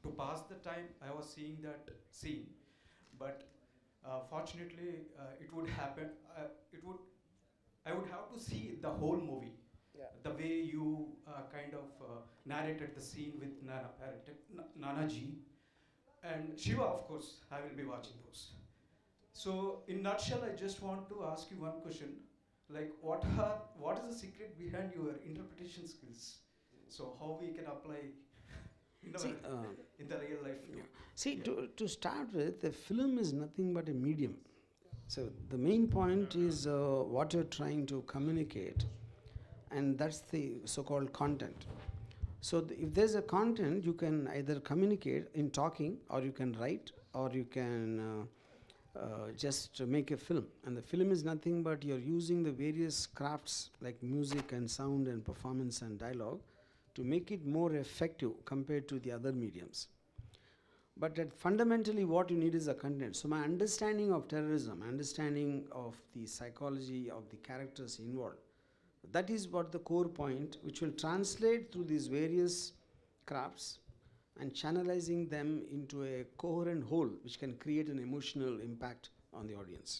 [SPEAKER 16] to pass the time, I was seeing that scene, but fortunately, it would happen. I would have to see the whole movie. Yeah. The way you kind of narrated the scene with Nana Ji and Shiva, of course, I will be watching those. So, in nutshell, I just want to ask you one question. Like, what is the secret behind your interpretation skills? So, how we can apply in the real life?
[SPEAKER 5] See, to start with, the film is nothing but a medium. So, the main point is what you're trying to communicate, and that's the so-called content. So, if there's a content, you can either communicate in talking, or you can write, or you can just make a film. And the film is nothing but you're using the various crafts like music and sound and performance and dialogue to make it more effective compared to the other mediums. But fundamentally what you need is a content. So my understanding of terrorism, understanding of the psychology of the characters involved, that is what the core point, which will translate through these various crafts and channelizing them into a coherent whole which can create an emotional impact on the audience.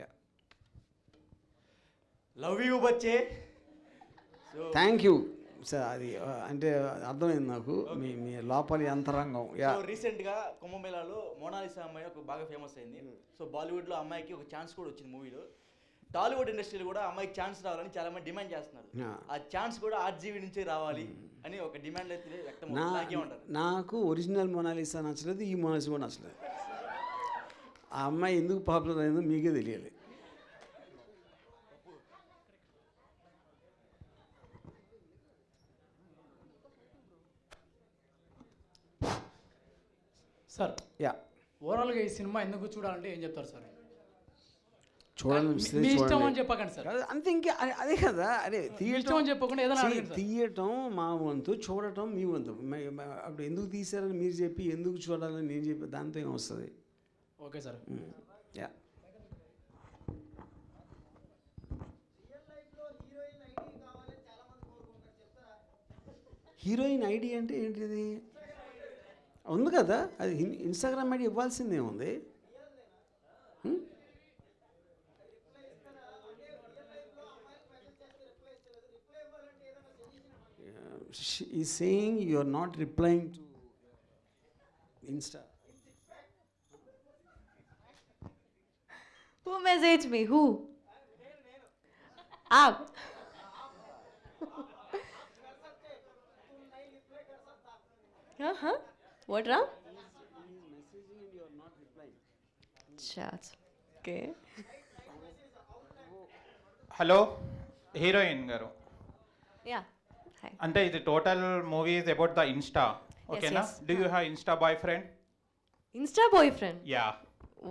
[SPEAKER 5] Yeah.
[SPEAKER 18] Love you, bache. So
[SPEAKER 5] Thank you. Sir అది అంటే అర్థమైంది నాకు మీ లోపలి అంతరంగం.
[SPEAKER 18] So రీసెంట్గా కుంభమేళాలో Mona Lisa అమ్మాయి ఒక బాగా ఫేమస్ అయింది. సో బాలీవుడ్లో అమ్మాయికి ఒక ఛాన్స్ కూడా వచ్చింది మూవీలో. టాలీవుడ్ ఇండస్ట్రీలో కూడా అమ్మాయికి ఛాన్స్ రావాలని చాలా మంది డిమాండ్ చేస్తున్నారు. ఆ ఛాన్స్ కూడా ఆర్జీవి నుంచే రావాలి అని ఒక డిమాండ్ అయితే వ్యక్తం అవుతుంది.
[SPEAKER 5] నాకు ఒరిజినల్ మోనాలిసా నచ్చలేదు, ఈ మోనాలిసా కూడా నచ్చలేదు. ఆ అమ్మాయి ఎందుకు పాపులర్ అయిందో మీకే తెలియాలి.
[SPEAKER 20] సార్
[SPEAKER 5] యా
[SPEAKER 20] ఓవరాల్గా ఈ సినిమా ఎందుకు చూడాలంటే ఏం చెప్తారు సార్?
[SPEAKER 5] చూడాలనిపిస్తే
[SPEAKER 9] మీ ఇష్టం
[SPEAKER 5] చూడండి.
[SPEAKER 9] అని చెప్పకండి సార్.
[SPEAKER 5] కాదు, అంతే ఇంకా అదే కదా, అదే
[SPEAKER 9] ఇష్టం అని చెప్పకుండా ఏదైనా అడగండి సార్.
[SPEAKER 5] తీయటం మా వంతు, చూడటం మీ వంతు. అప్పుడు ఎందుకు తీసారని మీరు చెప్పి ఎందుకు చూడాలని నేను చెప్పి దాంతో ఏం వస్తుంది?
[SPEAKER 9] Okay sir.
[SPEAKER 5] Yeah. Heroine ID అంటే ఏంటిది? ఉంది కదా, అది ఇన్స్టాగ్రామ్ ఐడి ఇవ్వాల్సిందే ఉంది. She is saying you are not replying to Insta.
[SPEAKER 3] Who messaged me? Who? Aap. Huh? What wrong? Chat. Okay.
[SPEAKER 10] Hello heroine గారు.
[SPEAKER 3] Yeah. Hi.
[SPEAKER 10] అంటే ఇది total movie is about the Insta, ఓకేనా?
[SPEAKER 3] yes.
[SPEAKER 10] Do you have Insta boy friend?
[SPEAKER 3] Insta boyfriend?
[SPEAKER 10] Yeah.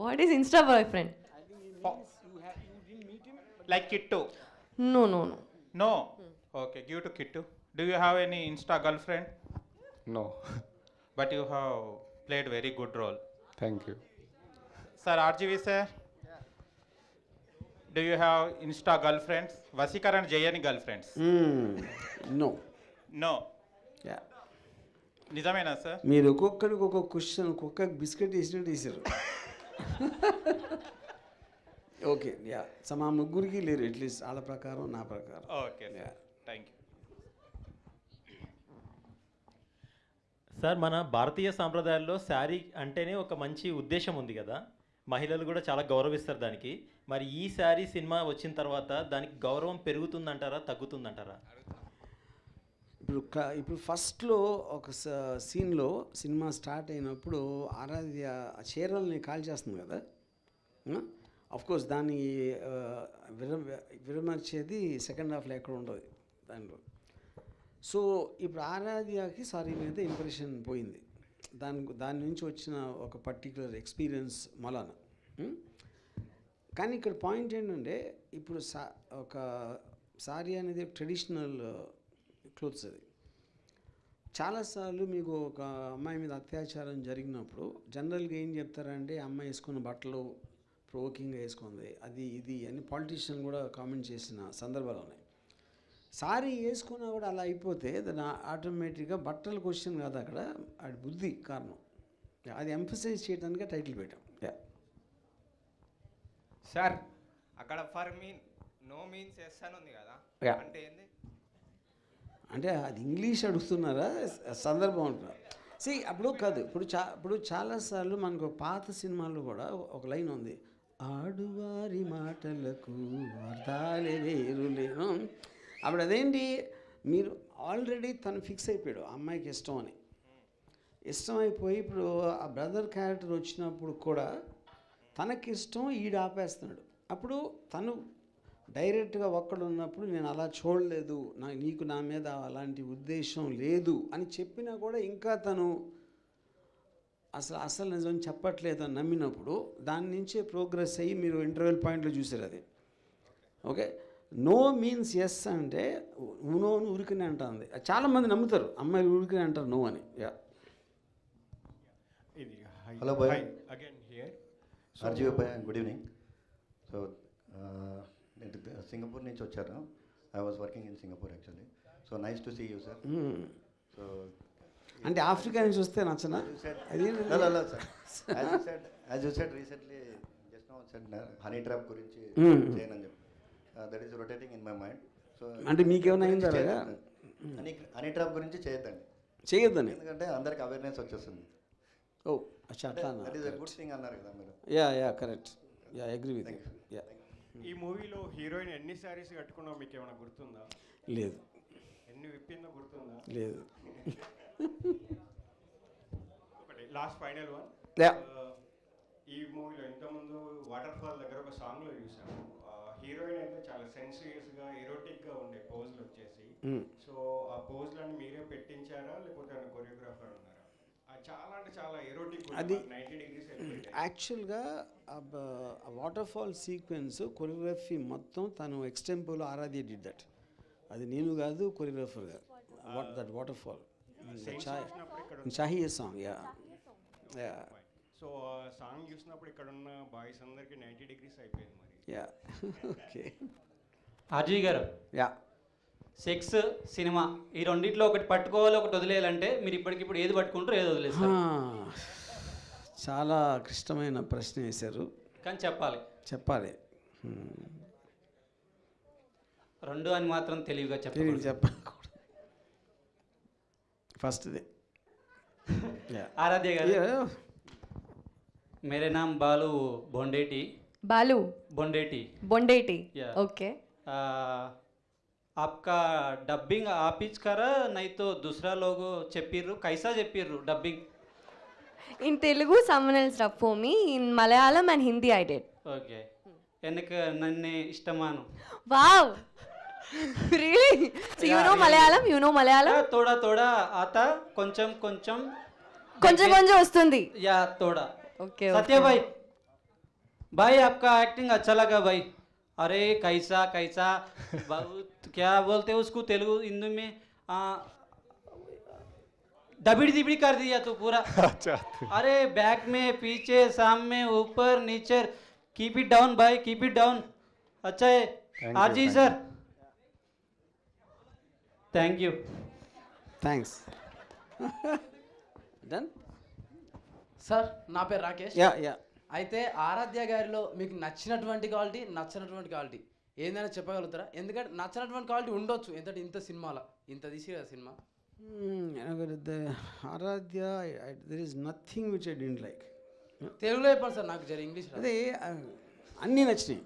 [SPEAKER 3] What is Insta boyfriend?
[SPEAKER 10] Like Kittu?
[SPEAKER 3] No.
[SPEAKER 10] No? Okay, give to Kittu. Do you have any Insta girlfriend?
[SPEAKER 2] No.
[SPEAKER 10] But you have played very good role.
[SPEAKER 2] Thank you.
[SPEAKER 10] Sir, RGV sir? Do you have Insta girlfriends? Vasikar and Jayani girlfriends?
[SPEAKER 5] No.
[SPEAKER 10] No?
[SPEAKER 5] Yeah.
[SPEAKER 10] నిజమేనా sir?
[SPEAKER 5] మీరు ఒక్కొక్కడికి ఒక్కొక్క question, ఒక్కొక్క biscuit వేసినట్టు వేసారు. Okay, yeah. మా ముగ్గురికి లేరు, అట్లీస్ట్ వాళ్ళ ప్రకారం నా ప్రకారం.
[SPEAKER 10] Okay, thank you.
[SPEAKER 17] సార్, మన భారతీయ సాంప్రదాయాల్లో శారీ అంటేనే ఒక మంచి ఉద్దేశం ఉంది కదా, మహిళలు కూడా చాలా గౌరవిస్తారు దానికి. మరి ఈ శారీ సినిమా వచ్చిన తర్వాత దానికి గౌరవం పెరుగుతుందంటారా, తగ్గుతుందంటారా?
[SPEAKER 5] ఇప్పుడు ఫస్ట్లో ఒక సీన్లో సినిమా స్టార్ట్ అయినప్పుడు ఆరాధ్య చీరల్ని కాల్ చేస్తుంది కదా, కోర్స్ దాన్ని విరమర్చేది సెకండ్ హాఫ్లో ఎక్కడ ఉండదు దాంట్లో. సో ఇప్పుడు ఆరాధ్యకి సారీ మీద ఇంప్రెషన్ పోయింది, దాని నుంచి వచ్చిన ఒక పర్టికులర్ ఎక్స్పీరియన్స్ మలాన. కానీ ఇక్కడ పాయింట్ ఏంటంటే, ఇప్పుడు ఒక సారీ అనేది ట్రెడిషనల్ క్లోత్స్. అది చాలాసార్లు మీకు ఒక అమ్మాయి మీద అత్యాచారం జరిగినప్పుడు జనరల్గా ఏం చెప్తారంటే, అమ్మాయి వేసుకున్న బట్టలు ప్రొవోకింగ్గా వేసుకుంది, అది ఇది అని పాలిటీషియన్ కూడా కామెంట్ చేసిన సందర్భాలు ఉన్నాయి. సారీ వేసుకున్నా కూడా అలా అయిపోతే దాని ఆటోమేటిక్గా బట్టల క్వశ్చన్ కాదు, అక్కడ అది బుద్ధి కారణం. అది ఎంఫసైజ్ చేయడానికి టైటిల్ పెట్టాం.
[SPEAKER 20] సార్, అక్కడ for mean no means yes అని ఉంది కదా, అంటే ఏంది?
[SPEAKER 5] అంటే అది ఇంగ్లీష్ అడుగుతున్నారా, సందర్భం అంటున్నారు. అప్పుడు కాదు, ఇప్పుడు చాలాసార్లు మనకు పాత సినిమాల్లో కూడా ఒక లైన్ ఉంది, ఆడువారి మాటలకు అర్థాలే వేరులేను. అప్పుడు అదేంటి, మీరు ఆల్రెడీ తను ఫిక్స్ అయిపోయాడు అమ్మాయికి ఇష్టం అని. ఇష్టం అయిపోయి ఇప్పుడు ఆ బ్రదర్ క్యారెక్టర్ వచ్చినప్పుడు కూడా తనకి ఇష్టం, ఈడు ఆపేస్తున్నాడు. అప్పుడు తను డైరెక్ట్గా ఒక్కడు ఉన్నప్పుడు నేను అలా చూడలేదు, నీకు నా మీద అలాంటి ఉద్దేశం లేదు అని చెప్పినా కూడా ఇంకా తను అసలు నిజం చెప్పట్లేదు అని నమ్మినప్పుడు దాని నుంచే ప్రోగ్రెస్ అయ్యి మీరు ఇంటర్వెల్ పాయింట్లో చూసారు అది. ఓకే, నో మీన్స్ ఎస్ అంటే నోను ఉరికినే అంటుంది. చాలామంది నమ్ముతారు, అమ్మాయిలు ఉరికినే అంటారు నో అని.
[SPEAKER 21] Hello bhai, RGV bhai, good evening. So నేను సింగపూర్ నుంచి వచ్చాను. I was working in Singapore actually. So nice to see you sir. So
[SPEAKER 5] అంటే ఆఫ్రికా నుంచి వస్తే నచ్చనా?
[SPEAKER 21] As you said recently just now said honey trap గురించి చేయనని చెప్పి, that is rotating in my mind. So
[SPEAKER 5] అంటే మీకేమైనా అయిందా?
[SPEAKER 21] హనీ ట్రాప్ గురించి
[SPEAKER 5] చేయొద్దని,
[SPEAKER 21] ఎందుకంటే అందరికి అవేర్నెస్ వచ్చేస్తుంది.
[SPEAKER 5] ఓ అచ్చా, అట్లా
[SPEAKER 21] that is a good thing అన్నారు కదా మీరు.
[SPEAKER 5] Yeah correct, yeah agree with you.
[SPEAKER 13] ఈ మూవీలో హీరోయిన్ ఎన్ని శారీస్ కట్టుకున్నావు మీకు ఏమైనా గుర్తుందా?
[SPEAKER 5] లేదు.
[SPEAKER 13] ఎన్ని విప్పిందో గుర్తుందా?
[SPEAKER 5] లేదు.
[SPEAKER 13] ఒకటి లాస్ట్ ఫైనల్ వన్. ఈ మూవీలో ఇంతకుముందు వాటర్ ఫాల్ దగ్గర ఒక సాంగ్లో చూసాము, హీరోయిన్ అయితే చాలా సెన్సియస్గా ఎరోటిక్గా ఉండే పోజ్లు వచ్చేసి. సో ఆ పోజ్లను మీరే పెట్టించారా లేకపోతే కొరియోగ్రాఫర్ ఉన్నారా? చాలా అంటే చాలా ఎరోటిక్
[SPEAKER 5] అది
[SPEAKER 13] 90 degrees వెళ్ళిపోయింది.
[SPEAKER 5] యాక్చువల్గా వాటర్ ఫాల్ సీక్వెన్స్ కొరియోగ్రఫీ మొత్తం తను ఎక్స్టెంపోలో ఆరాధ్య డిడ్ దట్. అది నేను కాదు కొరియోగ్రాఫర్ కాదు. That water fall Shahi song yeah.
[SPEAKER 13] So song చూసినప్పుడు ఇక్కడ ఉన్న బాయ్స్ అందరికి 90 degrees అయిపోయింది మరి.
[SPEAKER 5] Yeah okay.
[SPEAKER 1] ఆర్జీ గారు,
[SPEAKER 5] యా,
[SPEAKER 1] సెక్స్ సినిమా ఈ రెండిట్లో ఒకటి పట్టుకోవాలి ఒకటి వదిలేయాలంటే మీరు ఇప్పటికిప్పుడు ఏది పట్టుకుంటారో ఏది వదిలేస్తారు?
[SPEAKER 5] చాలా క్లిష్టమైన ప్రశ్న వేశారు,
[SPEAKER 1] కానీ చెప్పాలి.
[SPEAKER 5] చెప్పాలి.
[SPEAKER 1] రెండు అని మాత్రం తెలివిగా
[SPEAKER 5] చెప్పకూడదు. ఫస్ట్ది
[SPEAKER 1] ఆరాధ్య గారు, मेरे नाम बालू बोंडेटी.
[SPEAKER 3] बालू
[SPEAKER 1] बोंडेटी.
[SPEAKER 3] बोंडेटी.
[SPEAKER 1] Yeah.
[SPEAKER 3] ओके.
[SPEAKER 1] आपका डबिंग आप ही करा नहीं तो दूसरा लोग చెప్పిర్రు कैसा చెప్పిర్రు dubbing?
[SPEAKER 3] In Telugu, someone else dubbed for me. In Malayalam and Hindi, I did.
[SPEAKER 1] Okay. ఎనకు నన్ను ఇష్టమాను.
[SPEAKER 3] Wow. Really? So you know Malayalam? You know Malayalam?
[SPEAKER 1] थोड़ा थोड़ा आता, కొంచెం కొంచెం
[SPEAKER 3] వస్తుంది.
[SPEAKER 1] या थोड़ा.
[SPEAKER 3] ओके.
[SPEAKER 1] सत्य भाई, भाई आपका एक्टिंग अच्छा लगा भाई. अरे कैसा कैसा बहुत क्या बोलते हैं उसको तेलुगु हिंदी में, दबिड़ दिबिड़ कर दिया तू पूरा.
[SPEAKER 2] अच्छा.
[SPEAKER 1] अरे बैक में पीछे सामने ऊपर नीचे, कीप इट डाउन भाई, कीप इट डाउन. अच्छा है RG sir, thank you.
[SPEAKER 5] Thanks. Done
[SPEAKER 4] sir, నా పేరు రాకేష్.
[SPEAKER 5] Yeah yeah.
[SPEAKER 4] అయితే ఆరాధ్య గారిలో మీకు నచ్చినటువంటి క్వాలిటీ, నచ్చినటువంటి క్వాలిటీ ఏందని చెప్పగలుగుతారా? ఎందుకంటే నచ్చినటువంటి క్వాలిటీ ఉండొచ్చు, ఎందుకంటే ఇంత సినిమాలో ఇంత తీసి కదా సినిమా.
[SPEAKER 5] Aaradhya there is nothing which I don't like.
[SPEAKER 4] తెలుగులో చెప్పండి సార్, నాకు జర ఇంగ్లీష్ రాదు.
[SPEAKER 5] అదే అన్నీ నచ్చినాయి,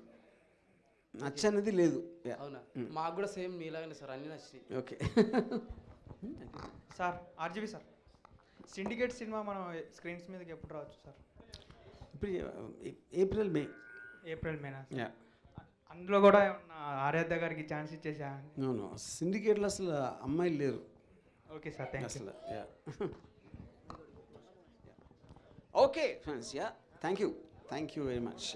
[SPEAKER 5] నచ్చనిది లేదు.
[SPEAKER 4] అవునా? మాకు కూడా సేమ్ మీలాగానే సార్, అన్నీ నచ్చినాయి.
[SPEAKER 5] Okay.
[SPEAKER 6] Sir RGV sir, syndicate cinema మనం స్క్రీన్స్ మీదకి ఎప్పుడు రావచ్చు సార్?
[SPEAKER 5] ఇప్పుడు ఏప్రిల్ మే.
[SPEAKER 6] ఏప్రిల్ మేనా?
[SPEAKER 5] యా.
[SPEAKER 6] అందులో కూడా ఏమన్నా ఆరాధ్య గారికి ఛాన్స్ ఇచ్చేసా?
[SPEAKER 5] నో సిండికేట్లో అసలు అమ్మాయిలు లేరు.
[SPEAKER 6] Okay sir, thank you.
[SPEAKER 5] అసలు yeah. Okay friends, yeah, thank you very much.